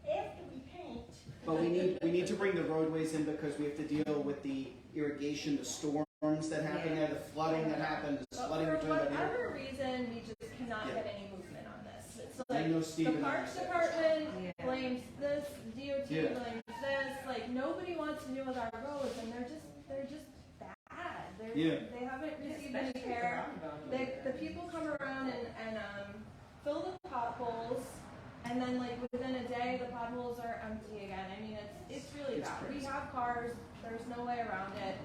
after we paint.
But we need to bring the roadways in, because we have to deal with the irrigation, the storms that happen there, the flooding that happened, the
But
flooding
for
we're talking about here.
whatever reason, we just cannot
Yeah.
get any movement on this. It's
I
like
know
the
Steve and I
Parks
said-
Department
Yeah.
blames this, DOT
Yeah.
blames this. Like nobody wants to deal with our roads, and they're just bad.
Yeah.
They haven't received any
Especially
care.
for roundabout.
The people come around and fill the potholes, and then like within a day the potholes are empty again. I mean it's really
It's
bad.
crazy.
We have cars. There's no way around it.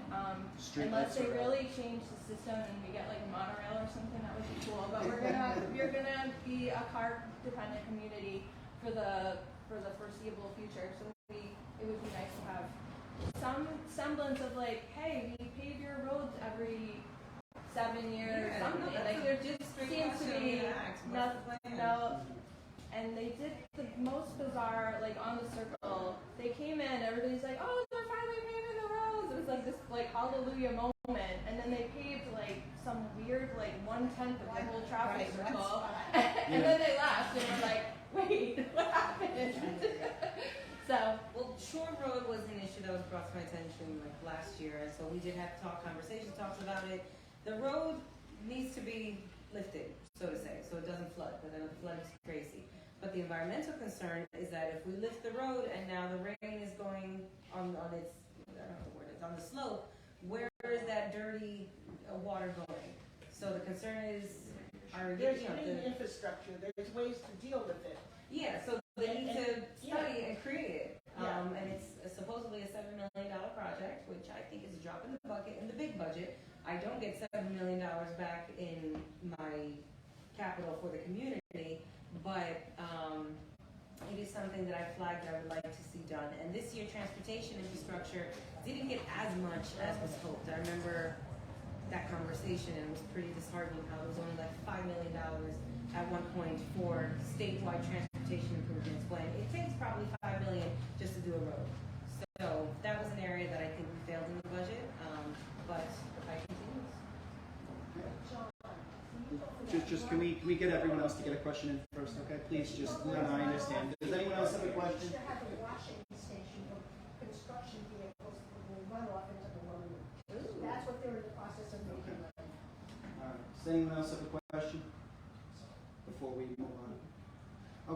Street
Unless
lights
they
are out.
really change the system and we get like a monorail or something, that would be cool. But we're gonna be a car dependent community for the foreseeable future. So it would be nice to have some semblance of like, hey, we pave your roads every 7 years,
Yeah,
something.
no, that's
Like
a
there just
straight
seems to
question.
be
Relax, what's
nothing.
the plan?
No. And they did the most bizarre, like on the circle. They came in, everybody's like, oh, they're finally paving the roads. It was like this like hallelujah moment, and then they paved like some weird like 1/10 of the whole traffic
Right,
circle,
that's
and then they left and were like, wait, what happened? So
Well, Shore Road was an issue that was brought to my attention like last year, and so we did have conversations, talks about it. The road needs to be lifted, so to say, so it doesn't flood, because then the flood is crazy. But the environmental concern is that if we lift the road and now the rain is going on its, I don't know the word, it's on the slope, where is that dirty water going? So the concern is,
There's green infrastructure, there's ways to deal with it.
yeah, so they need to
Yeah.
study and create it.
Yeah.
And it's supposedly a $7 million project, which I think is a drop in the bucket in the big budget. I don't get $7 million back in my capital for the community, but it is something that I flagged that I would like to see done. And this year, transportation infrastructure didn't get as much as was hoped. I remember that conversation, and it was pretty disheartening how there was only like $5 million at one point for statewide transportation improvements, when it takes probably $5 million just to do a road. So that was an area that I think we failed in the budget, but the fight continues.
Just can we get everyone else to get a question in first, okay? Please, just, no, I understand. Does anyone else have a question?
We used to have a washing station for construction vehicles that will run off into the road. That's what they're in the process of making.
All right. Does anyone else have a question before we move on?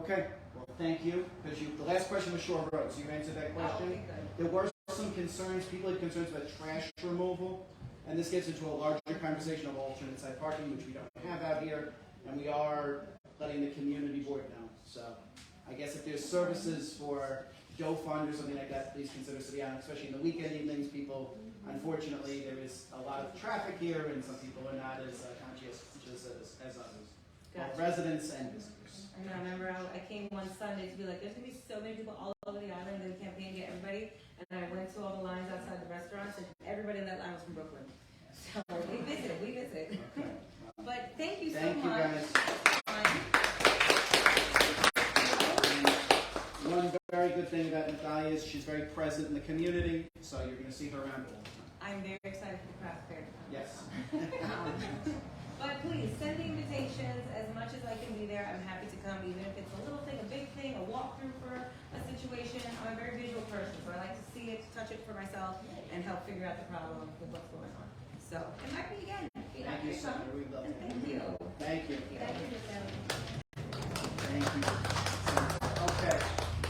Okay, well, thank you, because the last question was Shore Road, so you answered that question.
Okay, good.
There were some concerns, people had concerns about trash removal, and this gets into a larger conversation of alternate site parking, which we don't have out here, and we are letting the community board know. So I guess if there's services for Doe Fund or something like that, please consider City Island, especially in the weekend evenings. People, unfortunately, there is a lot of traffic here, and some people are not as conscientious as others, both
Gotcha.
residents and visitors.
And I remember I came one Sunday to be like, there's gonna be so many people all over the island, and we can't pay and get everybody. And I went to all the lines outside the restaurants, and everybody in that line was
she's very present in the community, so you're going to see her around all the time.
I'm very excited for the craft fair.
Yes.
But please, send the invitations as much as I can be there. I'm happy to come, even if it's a little thing, a big thing, a walkthrough for a situation. I'm a very visual person, so I like to see it, touch it for myself, and help figure out the problem with what's going on. So, invite me again.
Thank you, Senator. We love
And
it.
thank you.
Thank you.
Thank you, Nathalia.
Thank you. Okay.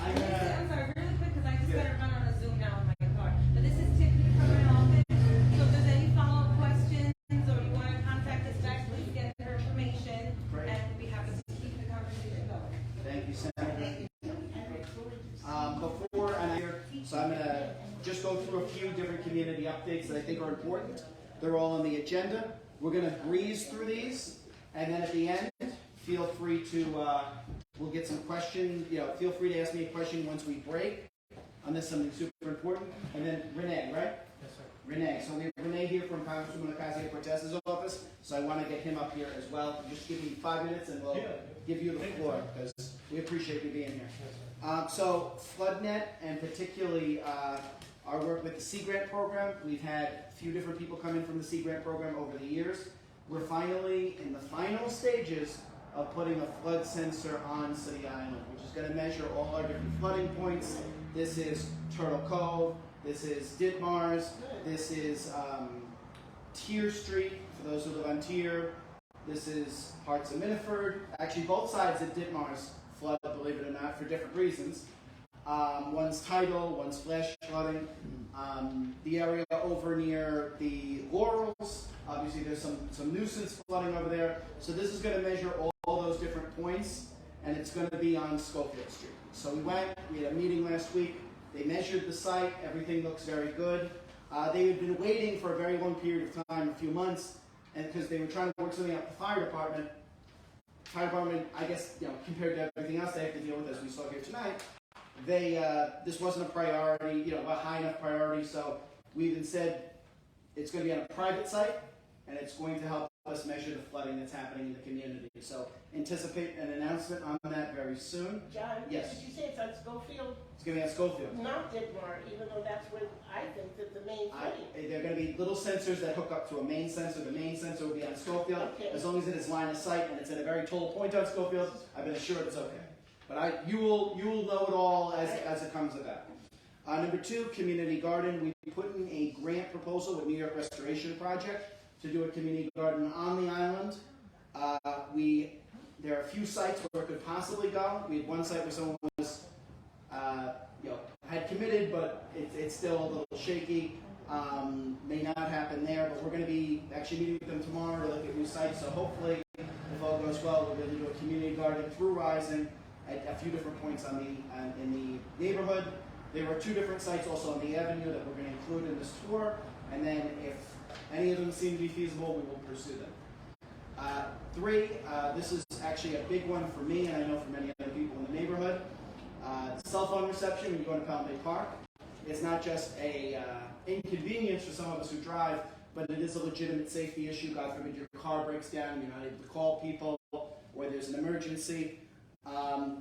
I'm gonna.
I'm sorry, really quick, because I just gotta run on a Zoom now in my car. But this is Tiffany from my office. So if there's any follow-up questions or you want to contact us back, please get her information.
Great.
And we'll be happy to keep the conversation going.
Thank you, Senator. Before and so I'm gonna just go through a few different community updates that I think are important. They're all on the agenda. We're gonna breeze through these, and then at the end, feel free to we'll get some questions. Feel free to ask me a question once we break on this something super important. And then Rene, right?
Yes, sir.
Rene. So we have Rene here from Congresswoman Ocasio-Cortez's office. So I want to get him up here as well. Just give me 5 minutes, and we'll give you the floor because we appreciate you being here. So FloodNet, and particularly our work with the Sea Grant program, we've had a few different people come in from the Sea Grant program over the years. We're finally in the final stages of putting a flood sensor on City Island, which is going to measure all our different flooding points. This is Turtle Cove, this is Ditmars, this is Tier Street, for those who live on Tier. This is parts of Miniford. Actually, both sides of Ditmars flood, believe it or not, for different reasons. One's tidal, one's flash flooding. The area over near the Laurels, obviously there's some nuisance flooding over there. So this is going to measure all those different points, and it's going to be on Schofield Street. So we had a meeting last week. They measured the site. Everything looks very good. They had been waiting for a very long period of time, a few months, and because they were trying to work something out with the fire department. Fire department, I guess, compared to everything else they have to deal with, as we saw here tonight, this wasn't a priority, a high enough priority. So we even said it's going to be on a private site, and it's going to help us measure the flooding that's happening in the community. So anticipate an announcement on that very soon.
John,
Yes.
did you say it's on Schofield?
It's going to be on Schofield.
Not Ditmar, even though that's where I think that the main thing.
There are going to be little sensors that hook up to a main sensor. The main sensor will be on Schofield.
Okay.
As long as it is line of sight and it's at a very tall point on Schofield, I've been assured it's okay. But you will know it all as it comes about. Number 2, community garden. We put in a grant proposal with New York Restoration Project to do a community garden on the island. There are a few sites where it could possibly go. We had one site where someone was, had committed, but it's still a little shaky. May not happen there, but we're going to be actually meeting with them tomorrow to look at new sites. So hopefully, if all goes well, we'll be able to do a community garden through Rising at a few different points in the neighborhood. There were 2 different sites also on the avenue that we're going to include in this tour, and then if any of them seem to be feasible, we will pursue them. 3, this is actually a big one for me, and I know for many other people in the neighborhood. Cell phone reception when you go to Palm Bay Park. It's not just a inconvenience for some of us who drive, but it is a legitimate safety issue. God forbid your car breaks down, you're not able to call people, or there's an emergency.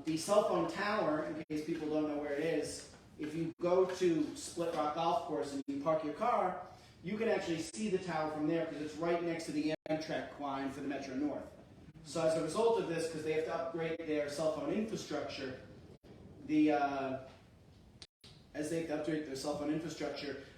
The cell phone tower, in case people don't know where it is, if you go to Split Rock Golf Course and you park your car, you can actually see the tower from there because it's right next to the Amtrak line for the Metro North. So as a result of this, because they have to upgrade their cell phone infrastructure, they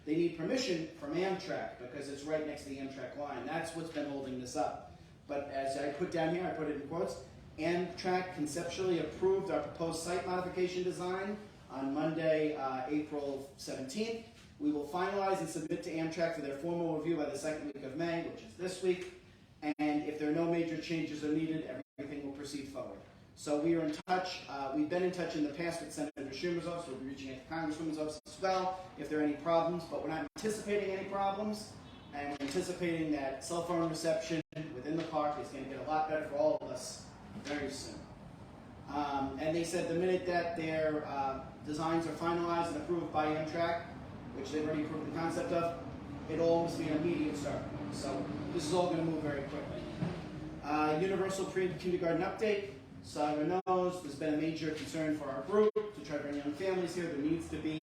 need permission from Amtrak because it's right next to the Amtrak line. That's what's been holding this up. But as I put down here, I put it in quotes, Amtrak conceptually approved our proposed site modification design on Monday, April 17th. We will finalize and submit to Amtrak for their formal review by the 2nd week of May, which is this week. And if there are no major changes are needed, everything will proceed forward. So we are in touch. We've been in touch in the past with Senator Schumer's office. We'll be reaching out to Congresswoman's office as well if there are any problems. But we're not anticipating any problems. And we're anticipating that cell phone reception within the park is going to get a lot better for all of us very soon. And they said the minute that their designs are finalized and approved by Amtrak, which they've already approved the concept of, it'll almost be an immediate start. So this is all going to move very quickly. Universal pre-kindergarten update. So everyone knows there's been a major concern for our group to try to bring young families here. There needs to be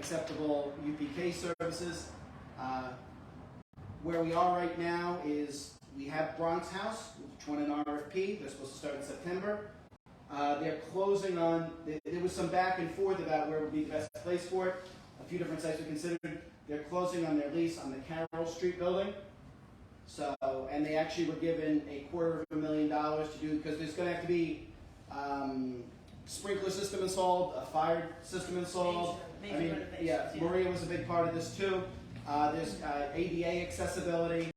acceptable UPK services. Where we are right now is we have Bronx House, which won an RFP. They're supposed to start in September. They're closing on, there was some back and forth about where would be the best place for it. A few different sites were considered. They're closing on their lease on the Carroll Street building. So, and they actually were given $250,000 to do, because there's going to have to be sprinkler system installed, a fire system installed.
Major renovations, yeah.
Maria was a big part of this too. There's ADA accessibility,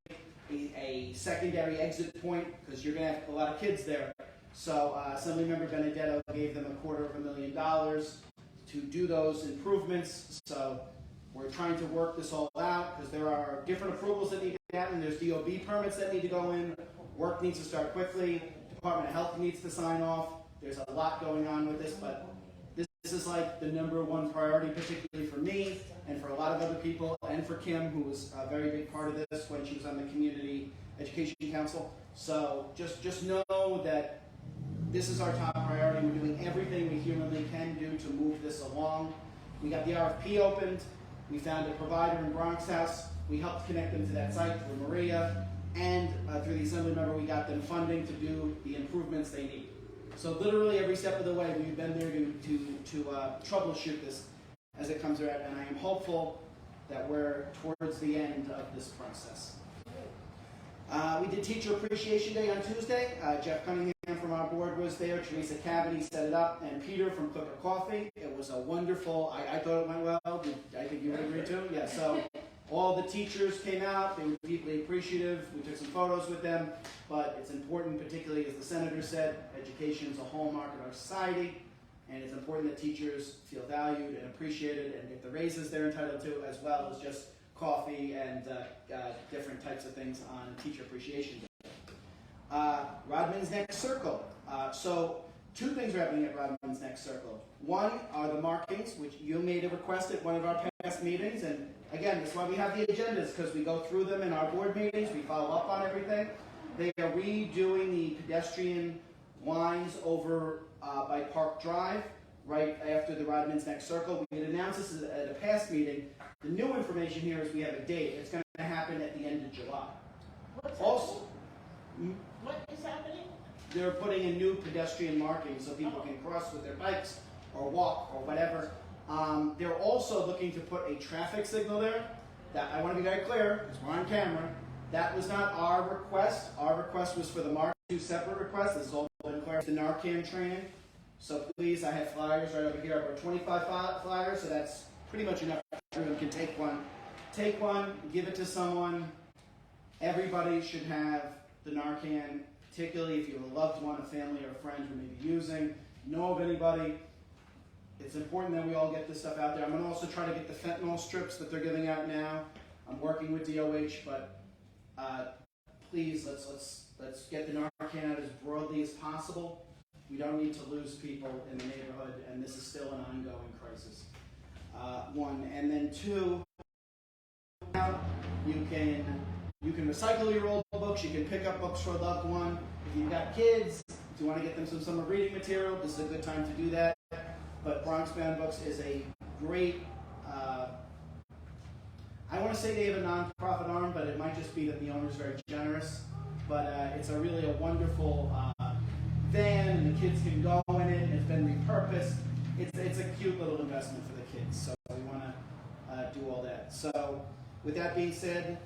a secondary exit point, because you're going to have a lot of kids there. So Assemblymember Benedetto gave them $250,000 to do those improvements. So we're trying to work this all out, because there are different approvals that need to happen. There's DOB permits that need to go in. Work needs to start quickly. Department of Health needs to sign off. There's a lot going on with this, but this is like the #1 priority, particularly for me and for a lot of other people, and for Kim, who was a very big part of this when she was on the Community Education Council. So just know that this is our top priority. We're doing everything we humanly can do to move this along. We got the RFP opened. We found a provider in Bronx House. We helped connect them to that site through Maria, and through the Assembly member, we got them funding to do the improvements they need. So literally every step of the way, we've been there to troubleshoot this as it comes around, and I am hopeful that we're towards the end of this process. We did Teacher Appreciation Day on Tuesday. Jeff Cunningham from our board was there. Teresa Cavity set it up, and Peter from Clipper Coffee. It was a wonderful, I thought it went well. I think you would agree too? Yeah, so all the teachers came out. They were deeply appreciative. We took some photos with them, but it's important, particularly as the Senator said, education is a hallmark of our society, and it's important that teachers feel valued and appreciated and get the raises they're entitled to, as well as just coffee and different types of things on Teacher Appreciation Day. Rodman's Next Circle. So 2 things are happening at Rodman's Next Circle. One are the markings, which you made a request at one of our past meetings, and again, that's why we have the agendas, because we go through them in our board meetings, we follow up on everything. They are redoing the pedestrian lines over by Park Drive, right after the Rodman's Next Circle. We had announced this at a past meeting. The new information here is we have a date. It's going to happen at the end of July.
What's
Also,
happening? What is happening?
they're putting in new pedestrian markings so people can cross with their bikes or walk or whatever. They're also looking to put a traffic signal there. That I want to be very clear, because we're on camera. That was not our request. Our request was for the mark. 2 separate requests. This has all been clear. The Narcan training. So please, I have flyers right over here. I've got 25 flyers, so that's pretty much enough. Everyone can take one. Take one, give it to someone. Everybody should have the Narcan, particularly if you have a loved one, a family, or a friend who may be using. Know of anybody. It's important that we all get this stuff out there. I'm going to also try to get the fentanyl strips that they're giving out now. I'm working with DOH, but please, let's get the Narcan out as broadly as possible. We don't need to lose people in the neighborhood, and this is still an ongoing crisis. 1, and then 2, you can recycle your old books. You can pick up books for a loved one. If you've got kids, if you want to get them some summer reading material, this is a good time to do that. But Bronx Bound Books is a great, I want to say they have a nonprofit arm, but it might just be that the owner is very generous. But it's really a wonderful van, and the kids can go in it, and it's been repurposed. It's a cute little investment for the kids, so we want to do all that. So with that being said,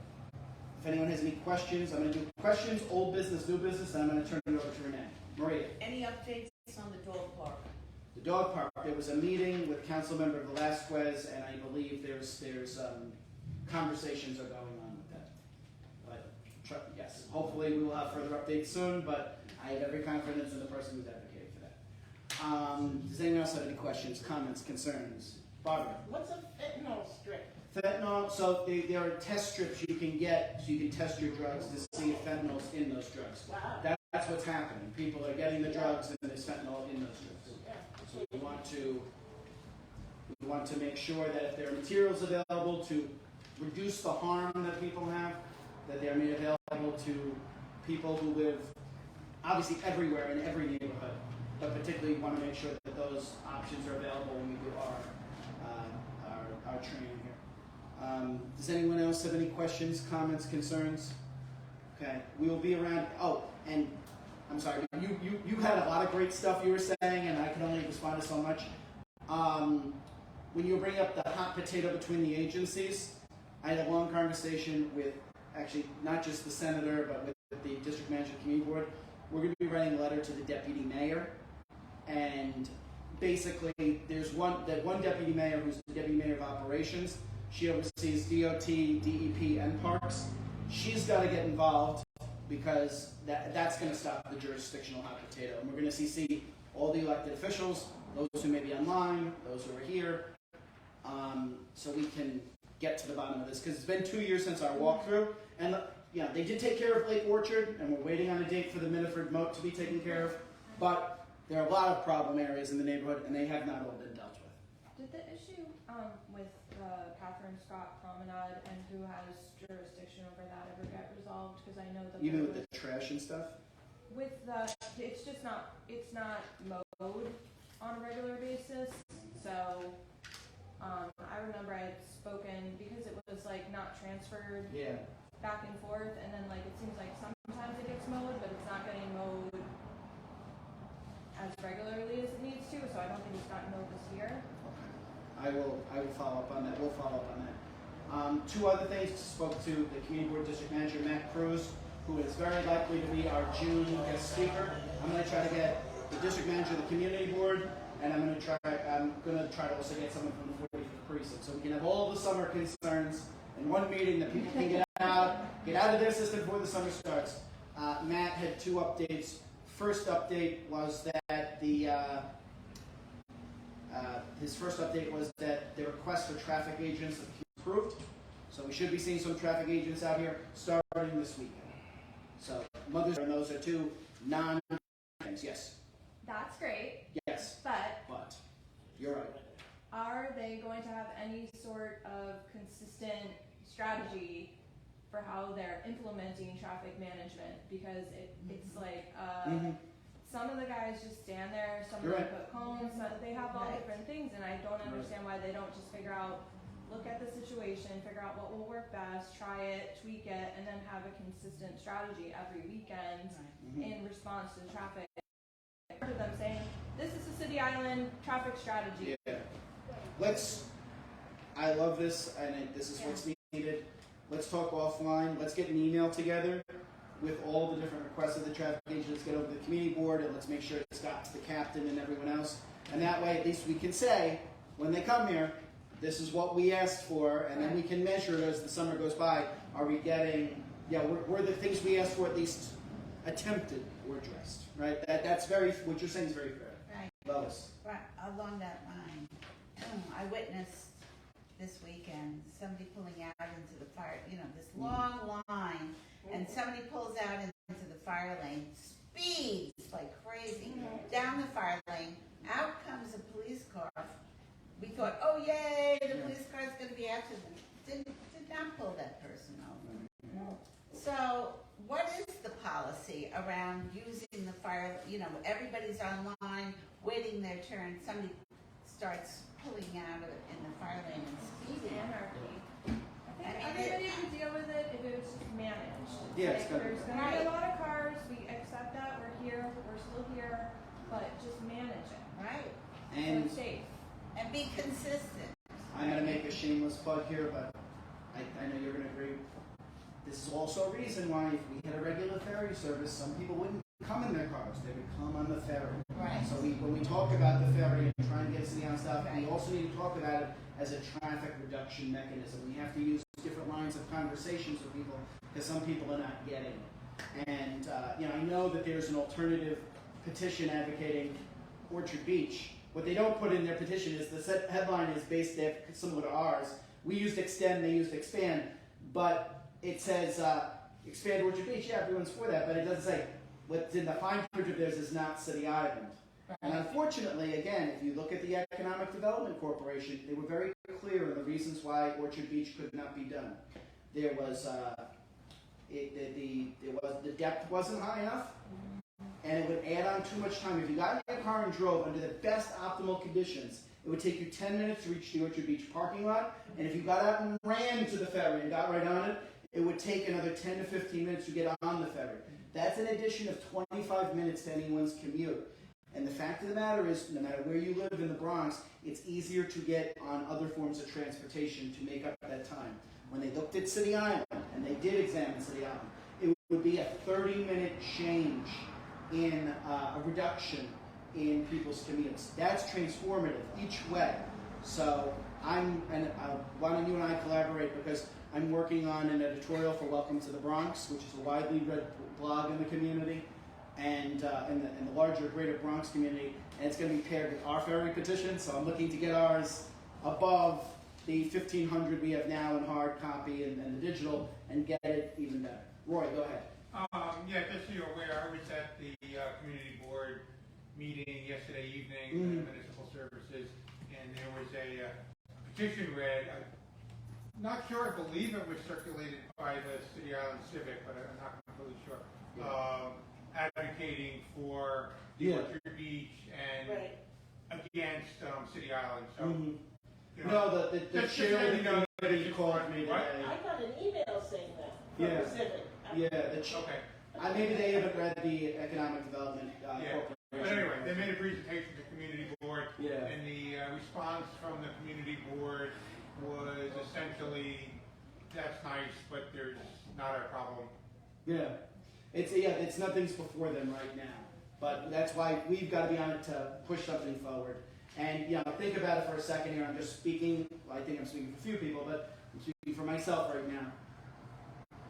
if anyone has any questions, I'm going to do questions, old business, new business, and I'm going to turn it over to Rene. Maria.
Any updates on the dog park?
The dog park, there was a meeting with Councilmember Velasquez, and I believe there's conversations are going on with that. But yes, hopefully we will have further updates soon, but I have every confidence in the person who's advocating for that. Does anyone else have any questions, comments, concerns? Barbara?
What's a fentanyl strip?
Fentanyl, so there are test strips you can get, so you can test your drugs to see if fentanyl's in those drugs.
Wow.
That's what's happening. People are getting the drugs, and there's fentanyl in those drugs. So we want to make sure that if there are materials available to reduce the harm that people have, that they're made available to people who live obviously everywhere in every neighborhood, but particularly want to make sure that those options are available when we do our our training here. Does anyone else have any questions, comments, concerns? Okay, we will be around. Oh, and I'm sorry, you had a lot of great stuff you were saying, and I can only respond to so much. When you bring up the hot potato between the agencies, I had a long conversation with, actually, not just the senator, but with the district manager of the community board. We're going to be writing a letter to the deputy mayor, and basically, there's one deputy mayor who's the deputy mayor of operations. She oversees DOT, DEP, and parks. She's got to get involved because that's going to stop the jurisdictional hot potato. And we're going to CC all the elected officials, those who may be online, those who are here, so we can get to the bottom of this. Because it's been 2 years since our walkthrough, and they did take care of Lake Orchard, and we're waiting on a date for the Miniford Moat to be taken care of. But there are a lot of problem areas in the neighborhood, and they have not all been dealt with.
Did the issue with Catherine Scott Promenade and who has jurisdiction over that ever get resolved? Because I know that
Even with the trash and stuff?
with the, it's not mowed on a regular basis. So I remember I had spoken because it was like not transferred
Yeah.
back and forth, and then like it seems like sometimes it gets mowed, but it's not getting mowed as regularly as it needs to. So I don't think it's gotten mowed this year.
I will follow up on that. We'll follow up on that. Two other things. Spoke to the community board district manager, Matt Cruz, who is very likely to be our June guest speaker. I'm going to try to get the district manager of the community board, and I'm going to try to also get someone from the 45th precinct, so we can have all the summer concerns in one meeting that people can get out of their system before the summer starts. Matt had two updates. First update was that his first update was that the request for traffic agents approved. So we should be seeing some traffic agents out here starting this weekend. So Mother's Day, and those are two non-things. Yes.
That's great.
Yes.
But
You're right.
are they going to have any sort of consistent strategy for how they're implementing traffic management? Because it's like some of the guys just stand there, some of them put cones, they have all different things, and I don't understand why they don't just figure out, look at the situation, figure out what will work best, try it, tweak it, and then have a consistent strategy every weekend in response to the traffic. I've heard them saying, this is the City Island traffic strategy.
Yeah. I love this, and this is what's needed. Let's talk offline. Let's get an email together with all the different requests of the traffic agents, get over to the community board, and let's make sure it's got to the captain and everyone else. And that way, at least we can say, when they come here, this is what we asked for, and then we can measure it as the summer goes by. Are we getting, were the things we asked for at least attempted or addressed, right? That's very, what you're saying is very fair.
Right.
Lois.
Right, along that line, I witnessed this weekend somebody pulling out into the fire, this long line, and somebody pulls out into the fire lane, speeds like crazy, down the fire lane, out comes a police car. We thought, oh yay, the police car's going to be after them. Did not pull that person over. So what is the policy around using the fire, everybody's online, waiting their turn, somebody starts pulling out in the fire lane and speeding.
Anarchy. I think everybody would deal with it if it was just managed.
Yeah,
Like,
it's gotta be
there's gonna be a lot of cars, we accept that, we're still here, but just manage it.
Right.
So
And
it's safe.
And be consistent.
I'm going to make a shameless plug here, but I know you're going to agree. This is also a reason why if we had a regular ferry service, some people wouldn't come in their cars. They would come on the ferry.
Right.
So when we talk about the ferry and trying to get city on stuff, we also need to talk about it as a traffic reduction mechanism. We have to use different lines of conversations with people because some people are not getting it. And I know that there's an alternative petition advocating Orchard Beach. What they don't put in their petition is the headline is based there similar to ours. We used extend, they used expand, but it says expand Orchard Beach. Yeah, everyone's for that, but it doesn't say what's in the fine print of theirs is not City Island. Right. And unfortunately, again, if you look at the Economic Development Corporation, they were very clear in the reasons why Orchard Beach could not be done. There was the depth wasn't high enough. And it would add on too much time. If you got in your car and drove under the best optimal conditions, it it would take you 10 minutes to reach the Orchard Beach parking lot, and if you got out and ran to the ferry and got right on it, it would take another 10 to 15 minutes to get on the ferry. That's an addition of 25 minutes to anyone's commute. And the fact of the matter is, no matter where you live in the Bronx, it's easier to get on other forms of transportation to make up that time. When they looked at City Island, and they did examine City Island, it would be a 30-minute change in a reduction in people's commutes. That's transformative each way. So why don't you and I collaborate, because I'm working on an editorial for Welcome to the Bronx, which is a widely read blog in the community and in the larger greater Bronx community, and it's going to be paired with our ferry petition, so I'm looking to get ours above the 1,500 we have now in hard copy and the digital, and get it even better. Roy, go ahead.
Yeah, just so you're aware, I was at the community board meeting yesterday evening, municipal services, and there was a petition read. I'm not sure, I believe it was circulated by the City Island Civic, but I'm not completely sure. Advocating for the Orchard Beach and against City Island. So, you know,
No, the chair of the committee called me today.
I got an email saying that from
Yeah.
the Civic.
okay.
Maybe they haven't read the Economic Development Corporation.
But anyway, they made a presentation to the community board,
Yeah.
and the response from the community board was essentially, that's nice, but there's not a problem.
Yeah. It's nothing's before them right now. But that's why we've got to be on it to push something forward. And, think about it for a second here. I'm just speaking, well, I think I'm speaking for a few people, but I'm speaking for myself right now.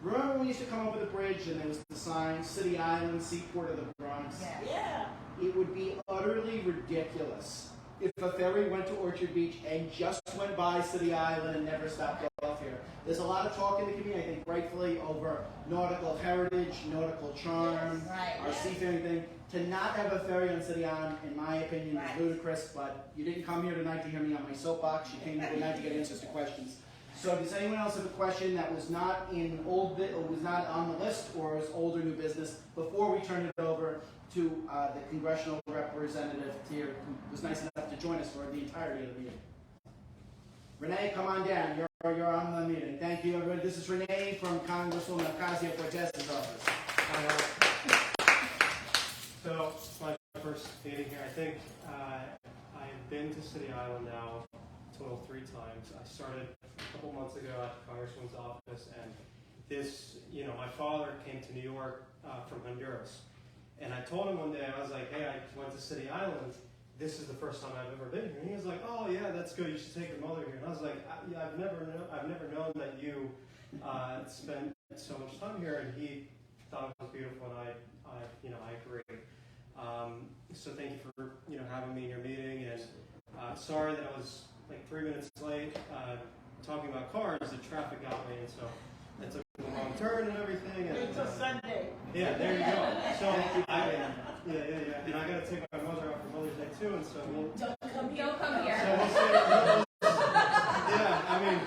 Remember when we used to come up with a bridge and there was the sign, City Island, Seaport of the Bronx?
Yeah.
Yeah.
It would be utterly ridiculous if a ferry went to Orchard Beach and just went by City Island and never stopped off here. There's a lot of talk in the community, I think rightfully, over nautical heritage, nautical charm, our seafaring thing. To not have a ferry on City Island, in my opinion, is ludicrous, but you didn't come here tonight to hear me on my soapbox. You came here tonight to get answers to questions. So does anyone else have a question that was not in old or was not on the list, or is old or new business, before we turn it over to the congressional representative here, who was nice enough to join us for the entirety of the meeting? Rene, come on down. You're on the meeting. Thank you, everybody. This is Rene from Congresswoman Ocasio-Cortez's office.
So it's my first meeting here. I think I have been to City Island now a total 3 times. I started a couple months ago at the Congresswoman's office, and this, my father came to New York from Honduras, and I told him one day, I was like, hey, I went to City Island. This is the first time I've ever been here. And he was like, oh yeah, that's good. You should take your mother here. And I was like, I've never known that you spent so much time here. And he thought it was beautiful, and I agree. So thank you for having me in your meeting, and sorry that I was like 3 minutes late. Talking about cars, the traffic got me, and so I took the wrong turn and everything. And,
Until Sunday.
Yeah, there you go. So and I got to take my mother out for Mother's Day too, and so we'll.
Don't come here.
So we'll see. Yeah, I mean.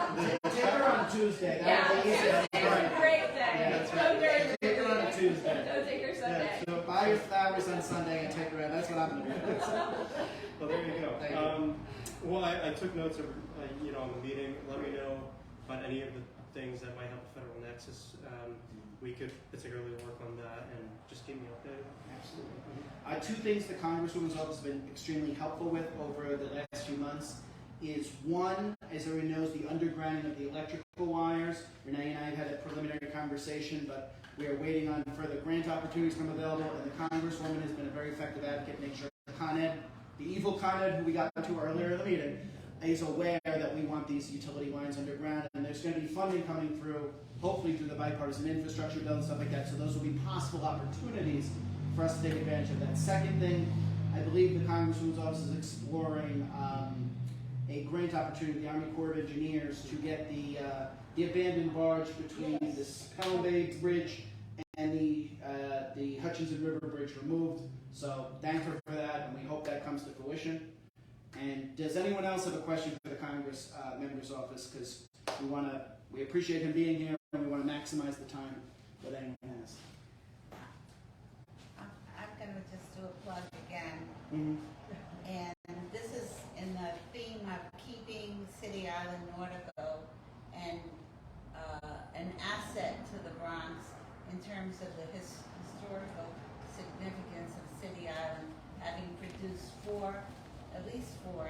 Take her on Tuesday.
Yeah,
That would be easy.
Tuesday's a great day.
Yeah, that's
Don't
right.
during the
Take her on a
week.
Tuesday.
Don't take her Sunday.
So buy your flowers on Sunday and take her out. That's what I'm going to do.
Well, there you go.
Thank you.
Well, I took notes of, on the meeting. Let me know about any of the things that might help Federal Nexus. We could particularly work on that, and just keep me updated.
Absolutely. 2 things the Congresswoman's office has been extremely helpful with over the last few months is, one, as everyone knows, the undergrounding of the electrical wires. Rene and I have had a preliminary conversation, but we are waiting on further grant opportunities come available, and the Congresswoman has been a very effective advocate to make sure Con Ed, the evil Con Ed who we got into earlier in the meeting, is aware that we want these utility lines underground, and there's going to be funding coming through, hopefully through the bipartisan infrastructure bill and stuff like that, so those will be possible opportunities for us to take advantage of that. Second thing, I believe the Congresswoman's office is exploring a grant opportunity with the Army Corps of Engineers to get the abandoned barge between this Pelham Bay Bridge and the Hutchinson River Bridge removed. So thank her for that, and we hope that comes to fruition. And does anyone else have a question for the Congress member's office? Because we appreciate him being here, and we want to maximize the time that anyone has.
I'm going to just do a plug again.
Mm-hmm.
And this is in the theme asset to the Bronx in terms of the historical significance of City Island, having produced at least four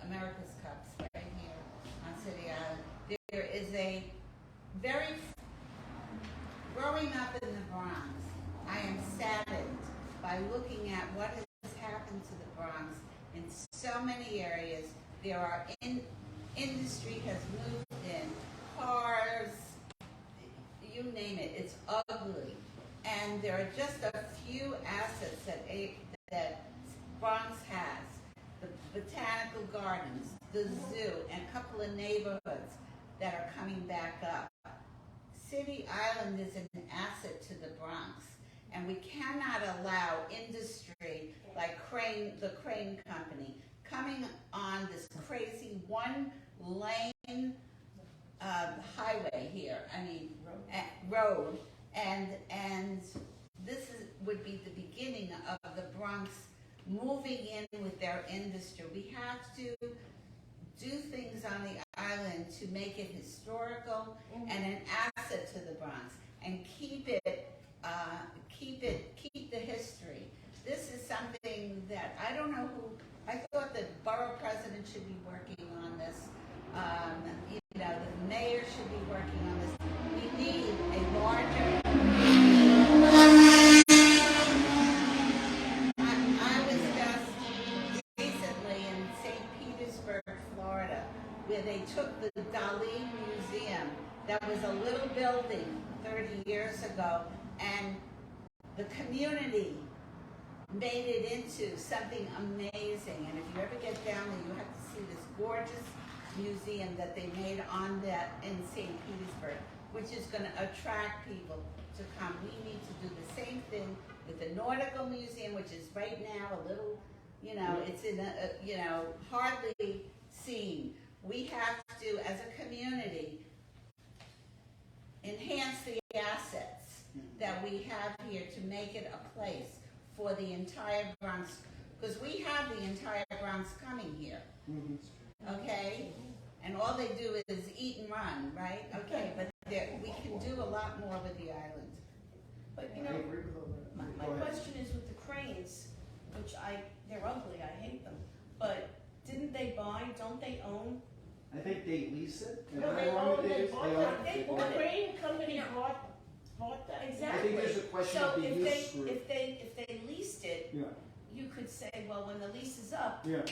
America's Cups right here on City Island. There is a growing up in the Bronx, I am saddened by looking at what has happened to the Bronx in so many areas. There are industry has moved in, cars, you name it, it's ugly. And there are just a few assets that Bronx has. The botanical gardens, the zoo, and a couple of neighborhoods that are coming back up. City Island is an asset to the Bronx, and we cannot allow industry like the Crane Company coming on this crazy one-lane highway here, road, and this would be the beginning of the Bronx moving in with their industry. We have to do things on the island to make it historical and an asset to the Bronx, and keep the history. This is something that I don't know who. I thought the borough president should be working on this. The mayor should be working on this. We need a larger. I was just recently in St. Petersburg, Florida, where they took the Dali Museum that was a little building 30 years ago, and the community made it into something amazing. And if you ever get down there, you have to see this gorgeous museum that they made on that in St. Petersburg, which is going to attract people to come. We need to do the same thing with the Nautical Museum, which is right now a little, it's in hardly seen. We have to, as a community, enhance the assets that we have here to make it a place for the entire Bronx, because we have the entire Bronx coming here, okay? And all they do is eat and run, right? Okay, but we can do a lot more with the island.
But my question is with the cranes, which they're ugly, I hate them, but don't they own?
I think they lease it.
No, they bought that. The Crane Company bought that.
Exactly.
I think there's a question
so
of the use group.
if they leased it, you could say, well, when the lease is up, you're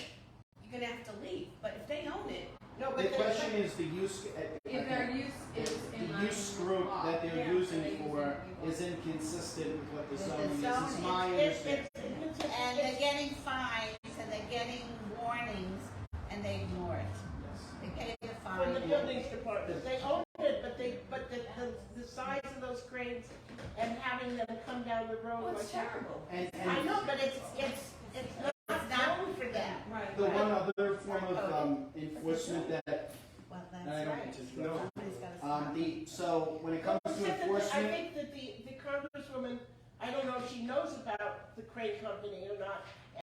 gonna have to leave. But if they own it,
No,
The question is the use.
If their use is in
The
line
use
with
group
law.
that they're
Yeah,
using
they
for
use it.
is inconsistent with what the
With the
zoning is.
zoning.
It's my understanding.
And they're getting fines, and they're getting warnings, and they ignore it. They pay the fine.
From the buildings department, they own it, but the size of those cranes and having them come down the road.
well, it's terrible.
And
I know, but it's not known for them.
Right.
the one other form of enforcement that
Well,
I
that's
don't
right.
mean to interrupt.
Somebody's gotta stop.
So when it comes to
Except that I
enforcement,
think that the congresswoman, I don't know if she knows about the Crane Company or not,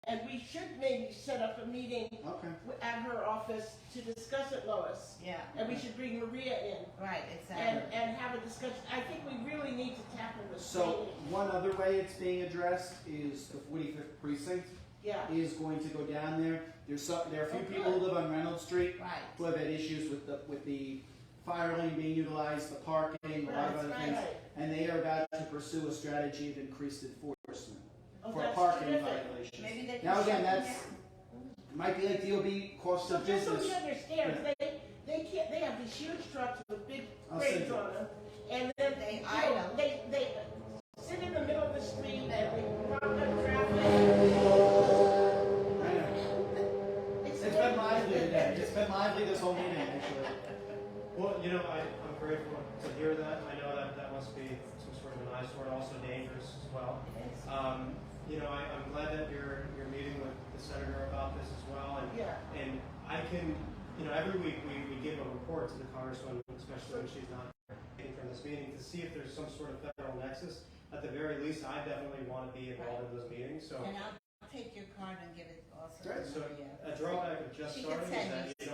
and we should maybe set up a meeting
okay.
at her office to discuss it, Lois.
Yeah,
And we should bring Maria in
right, exactly.
and have a discussion. I think we really need to tackle this.
So one other way it's being addressed is the 45th precinct
Yeah.
is going to go down there. There are a few people who live on Reynolds Street
Right.
who have had issues with the fire lane being utilized, the parking, a lot of other things, and they are about to pursue a strategy of increased enforcement
Oh,
for
that's
parking
terrific.
violations.
Maybe they can
Now
shut
again,
them
that's might be like DOB cost
So
of
just so
business.
you understand, they have these huge trucks with big
I'll
cranes
send you.
on them, and then
They
you know,
idle.
they sit in the middle of the street and they block up traffic.
I know. It's been lively today. It's been lively this whole meeting, actually.
Well, I'm grateful to hear that. I know that must be some sort of an eyesore, also dangerous as well. I'm glad that you're meeting with the senator about this as well, and I can, every week we give a report to the congresswoman, especially when she's not from this meeting, to see if there's some sort of federal nexus. At the very least, I definitely want to be involved in those meetings. So,
And I'll take your card and give it also to
Great.
so
Maria.
a drawback of just
She
starting
can
is
send
that
you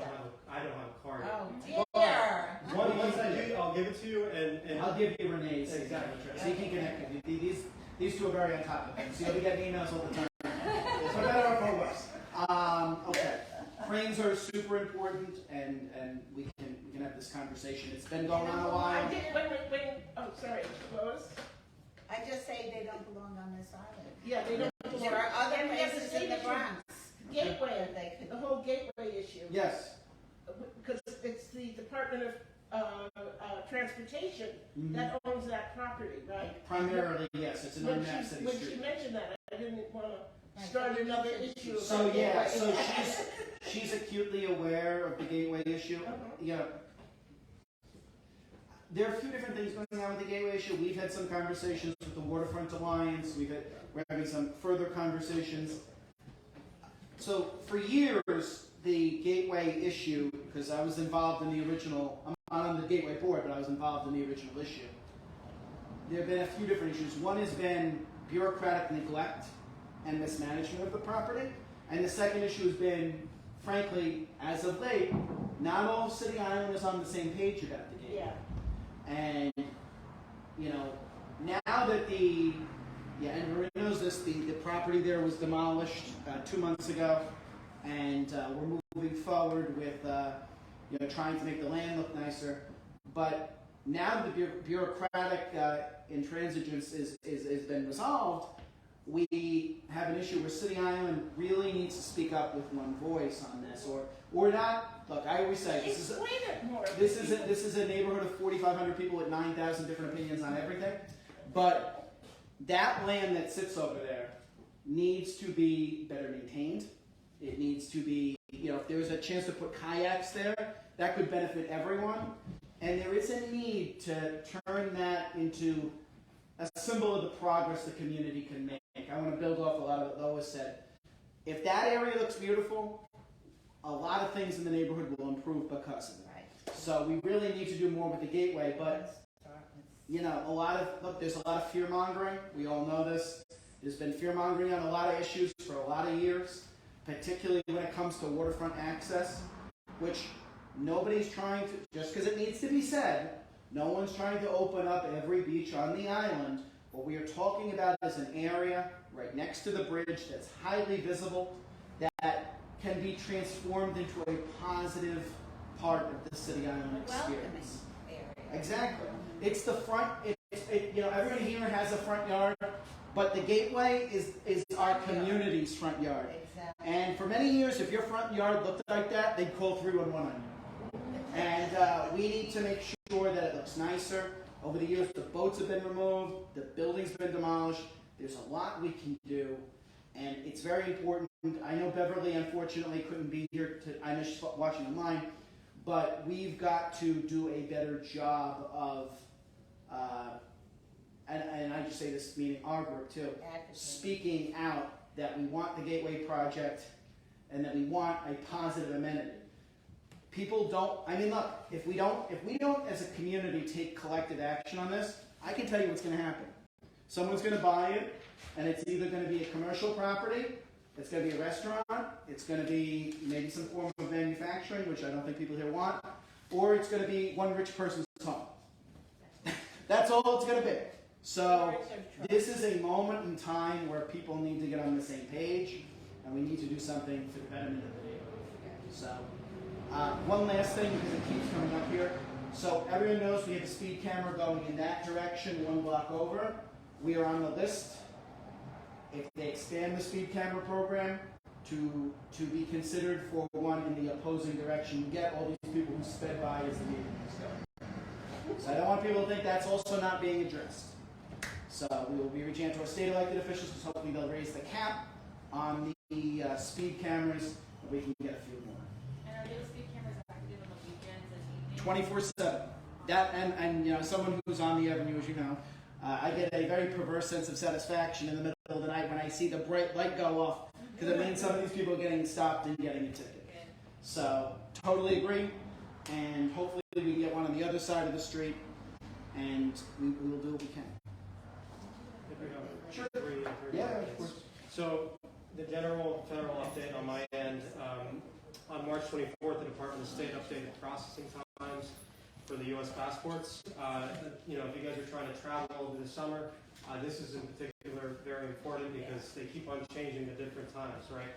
I don't have a card.
Oh dear.
One I'll give it to you, and
I'll give you Renee's email
Exactly.
address. He can connect with you. These two are very on top of things. So you'll be getting emails all the time. So better our phone works. Okay. Cranes are super important, and we can have this conversation. It's been going on a while.
Wait. Oh, sorry. Lois?
I just say they don't belong on this island.
Yeah, they don't.
There are other
And we have the
places in
state
the
issue.
Bronx.
Gateway,
They could-
the whole gateway issue.
Yes.
Because it's the Department of Transportation that owns that property, right?
Primarily, yes. It's an unmapped city
When she
street.
mentioned that, I didn't want to start another issue.
So
about
yeah,
gateway.
so she's acutely aware of the gateway issue. You know, there are a few different things going on with the gateway issue. We've had some conversations with the Waterfront Alliance. We're having some further conversations. So for years, the gateway issue, because I was involved in the original, I'm not on the gateway board, but I was involved in the original issue. There have been a few different issues. One has been bureaucratic neglect and mismanagement of the property. And the second issue has been, frankly, as of late, not all of City Island is on the same page about the gateway.
Yeah.
And, you know, now that and Rene knows this, the property there was demolished 2 months ago, and we're moving forward with, you know, trying to make the land look nicer. But now that the bureaucratic intransigence is been resolved, we have an issue where City Island really needs to speak up with one voice on this, or not. Look, I always say
Explain it more.
this is a neighborhood of 4,500 people with 9,000 different opinions on everything. But that land that sits over there needs to be better maintained. It needs to be, you know, if there's a chance to put kayaks there, that could benefit everyone. And there is a need to turn that into a symbol of the progress the community can make. I want to build off a lot of what Lois said. If that area looks beautiful, a lot of things in the neighborhood will improve because of it.
Right.
So we really need to do more with the gateway, but you know, there's a lot of fear mongering. We all know this. There's been fear mongering on a lot of issues for a lot of years, particularly when it comes to waterfront access, which nobody's trying to, just because it needs to be said, no one's trying to open up every beach on the island. What we are talking about is an area right next to the bridge that's highly visible, that can be transformed into a positive part of the City Island experience.
Area.
Exactly. It's the front, you know, everyone here has a front yard, but the gateway is our community's front yard.
Exactly.
And for many years, if your front yard looked like that, they'd call 311 on you. And we need to make sure that it looks nicer. Over the years, the boats have been removed, the building's been demolished. There's a lot we can do, and it's very important. I know Beverly, unfortunately, couldn't be here. I know she's watching online. But we've got to do a better job of, and I just say this meaning our group too, speaking out that we want the Gateway project and that we want a positive amenity. People don't, I mean look, if we don't as a community take collective action on this, I can tell you what's going to happen. Someone's going to buy it, and it's either going to be a commercial property, it's going to be a restaurant, it's going to be maybe some form of manufacturing, which I don't think people here want, or it's going to be one rich person's home. That's all it's going to be. So this is a moment in time where people need to get on the same page, and we need to do something for the betterment of the neighborhood. So one last thing, because it keeps coming up here. So everyone knows we have a speed camera going in that direction, 1 block over. We are on the list. If they expand the speed camera program to be considered for one in the opposing direction, you get all these people who sped by as the meeting was going. So I don't want people to think that's also not being addressed. So we will be reaching out to our state elected officials because hopefully they'll raise the cap on the speed cameras, and we can get a few more.
And are those speed cameras active on the weekends and evenings?
24/7. That and you know, someone who's on the avenue, as you know, I get a very perverse sense of satisfaction in the middle of the night when I see the bright light go off, because it means some of these people are getting stopped and getting a ticket.
Good.
So totally agree, and hopefully we can get one on the other side of the street, and we will do what we can.
Sure.
Yeah, of course.
So the general federal update on my end, on March 24th, the Department of State updated processing times for the U.S. passports. You know, if you guys are trying to travel over the summer, this is in particular very important because they keep on changing at different times, right?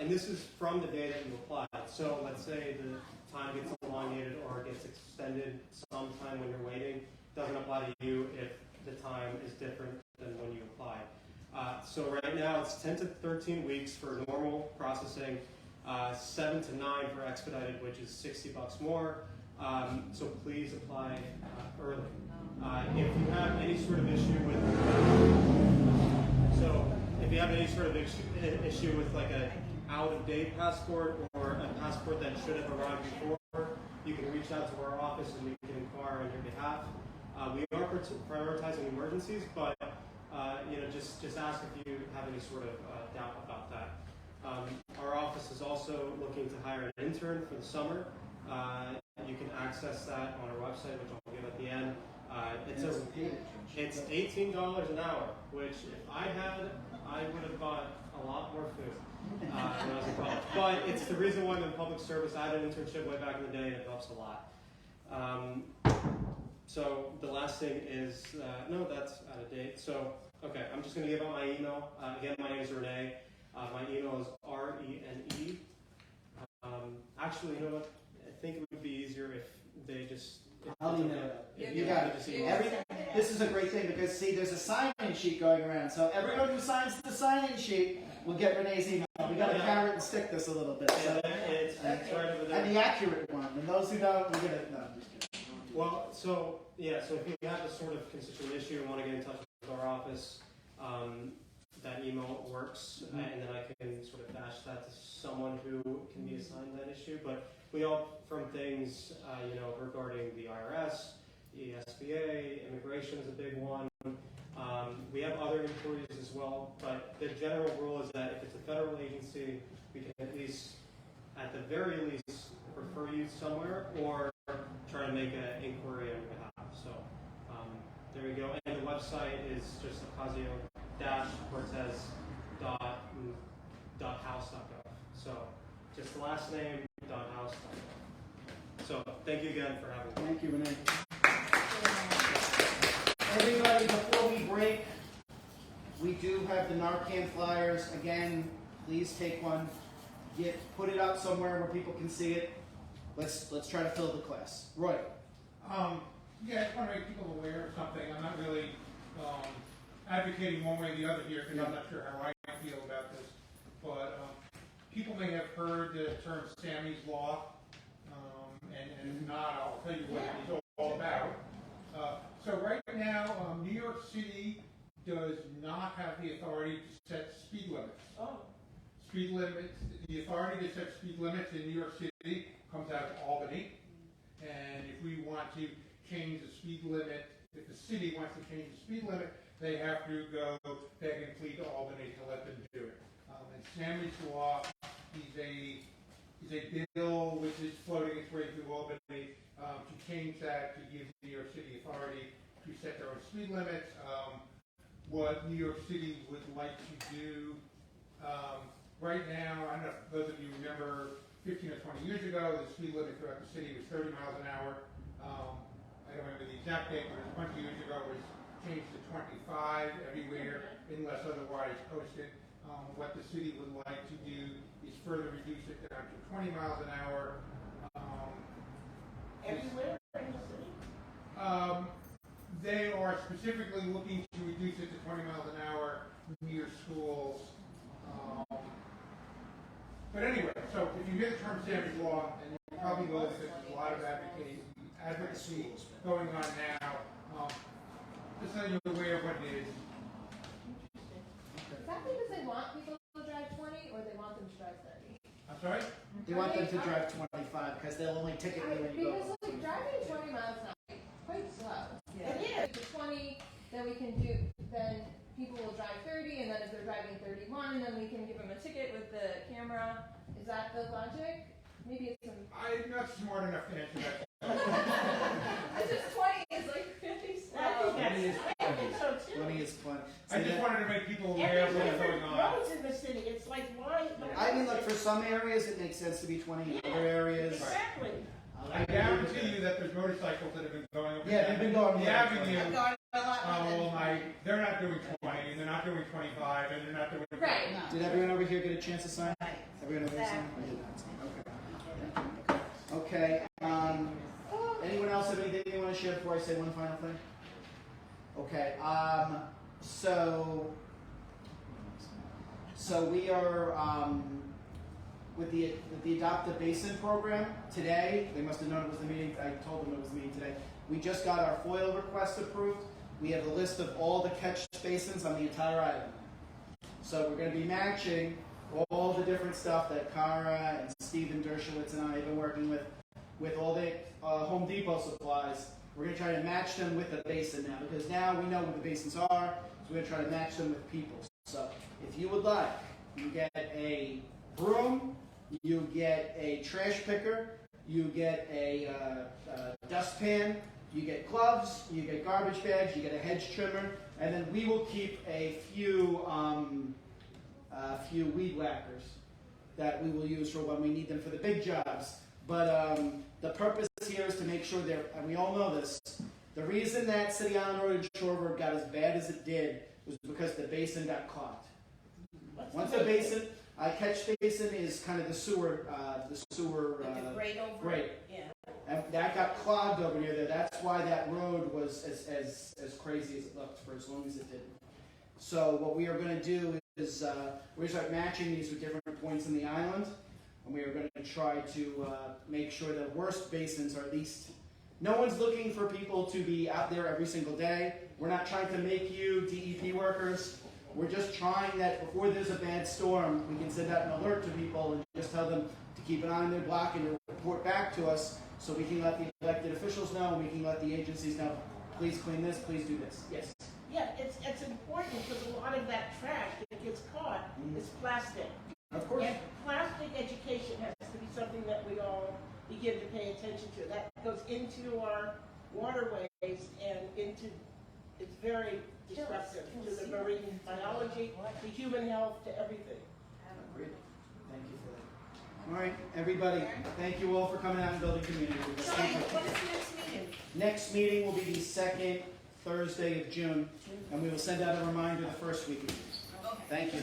And this is from the day that you applied. So let's say the time gets elongated or gets extended sometime when you're waiting. Doesn't apply to you if the time is different than when you applied. So right now it's 10 to 13 weeks for normal processing, 7 to 9 for expedited, which is $60 more. So please apply early. If you have any sort of issue with, issue with like a out-of-date passport or a passport that should have arrived before, you can reach out to our office and we can inquire on your behalf. We are prioritizing emergencies, but you know, just ask if you have any sort of doubt about that. Our office is also looking to hire an intern for the summer. You can access that on our website, which I'll give at the end. It's $18 an hour, which if I had, I would have bought a lot more food when I was in college. But it's the reason why I'm in public service. I had an internship way back in the day, and it helps a lot. So the last thing is, no, that's out of date. So, okay, I'm just going to give out my email. Again, my name is Rene. My email is RENE. Actually, you know what? I think it would be easier if they just...
I'll email it. You got it. This is a great thing because, see, there's a sign-in sheet going around. So everyone who signs the sign-in sheet will get Rene's email. We got to carrot and stick this a little bit. So,
it's right over there.
and the accurate one. And those who don't, we're going to... No, I'm just kidding.
Well, so, yeah, so if you have this sort of constituent issue and want to get in touch with our office, that email works, and then I can sort of dash that to someone who can be assigned that issue. But we all, from things, you know, regarding the IRS, the SBA, immigration is a big one. We have other inquiries as well, but the general rule is that if it's a federal agency, we can at least, at the very least, refer you somewhere or try to make an inquiry on your behalf. So there we go. And the website is just Ocasio-Cortez.house.gov. So just the last name, .house.gov. So thank you again for having me.
Thank you, Rene. Everybody, before we break, we do have the Narcan flyers. Again, please take one. Put it out somewhere where people can see it. Let's try to fill the class. Roy.
Yeah, I just want to make people aware of something. I'm not really advocating one way or the other here because I'm not sure how I feel about this. But people may have heard the term Sammy's Law, and if not, I'll tell you what it's all about. So right now, New York City does not have the authority to set speed limits. Speed limits, the authority to set speed limits in New York City comes out of Albany. And if we want to change the speed limit, if the city wants to change the speed limit, they have to go beg and plead to Albany to let them do it. And Sammy's Law is a bill which is floating its way through Albany to change that, to give New York City authority to set their own speed limits. What New York City would like to do right now, I don't know if those of you remember 15 or 20 years ago, the speed limit throughout the city was 30 miles an hour. I don't remember the exact date, but a bunch of years ago it was changed to 25 everywhere unless otherwise posted. What the city would like to do is further reduce it down to 20 miles an hour.
Everywhere in the city?
They are specifically looking to reduce it to 20 miles an hour near schools. But anyway, so if you hear the term Sammy's Law, and you probably know that there's a lot of advocacy going on now, just so you're aware of what it is.
Is that because they want people to drive 20 or they want them to drive 30?
I'm sorry?
They want them to drive 25 because they'll only ticket you when you go.
Because like driving 20 miles an hour is quite slow.
Yeah.
If it's 20, then we can do, then people will drive 30, and then if they're driving 31, then we can give them a ticket with the camera. Is that the logic? Maybe it's some...
I'm not smart enough to answer that.
It's just 20 is like really slow.
I think so too.
20 is fun.
I just wanted to make people aware of
And
what's
there's
going
different
on.
roads in the city. It's like, why?
I mean, look, for some areas it makes sense to be 20. In other areas,
Exactly.
I guarantee you that there's motorcycles that have been going over
Yeah, they've been going
the
more.
avenue
I'm going a lot more than
all night. They're not doing 20, and they're not doing 25, and they're not doing.
Right.
No.
Did everyone over here get a chance to sign?
Right.
Everyone over here sign? I did not sign. Okay. Okay. Anyone else have anything they want to share before I say one final thing? Okay. So we are with the Adopt a Basin program today. They must have known it was the meeting. I told them it was the meeting today. We just got our FOIL request approved. We have a list of all the catch basins on the entire island. So we're going to be matching all the different stuff that Kara and Steven Dershowitz and I have been working with all the Home Depot supplies. We're going to try to match them with the basin now, because now we know what the basins are, so we're going to try to match them with people. So if you would like, you get a broom, you get a trash picker, you get a dustpan, you get gloves, you get garbage bags, you get a hedge trimmer, and then we will keep a few weed whackers that we will use for when we need them for the big jobs. But the purpose here is to make sure and we all know this, the reason that City Island Road and Shore Road got as bad as it did was because the basin got clogged. Once the basin, catch basin is kind of the sewer,
grate over.
grate.
Yeah.
And that got clogged over near there. That's why that road was as crazy as it looked for as long as it did. So what we are going to do is we're going to start matching these with different points in the island, and we are going to try to make sure the worst basins are at least. No one's looking for people to be out there every single day. We're not trying to make you DEP workers. We're just trying that before there's a bad storm, we can send out an alert to people and just tell them to keep an eye on their block and report back to us, so we can let the elected officials know, and we can let the agencies know, please clean this, please do this. Yes?
Yeah, it's important because a lot of that trash that gets caught is plastic.
Of course.
And plastic education has to be something that we all begin to pay attention to. That goes into our waterways and it's very disruptive to the marine biology, to human health, to everything.
Agreed. Thank you for that. All right, everybody, thank you all for coming out and building community with us.
So,
Thank you.
what is the next meeting?
Next meeting will be the second Thursday of June, and we will send out a reminder the first week of June.
Okay.
Thank you.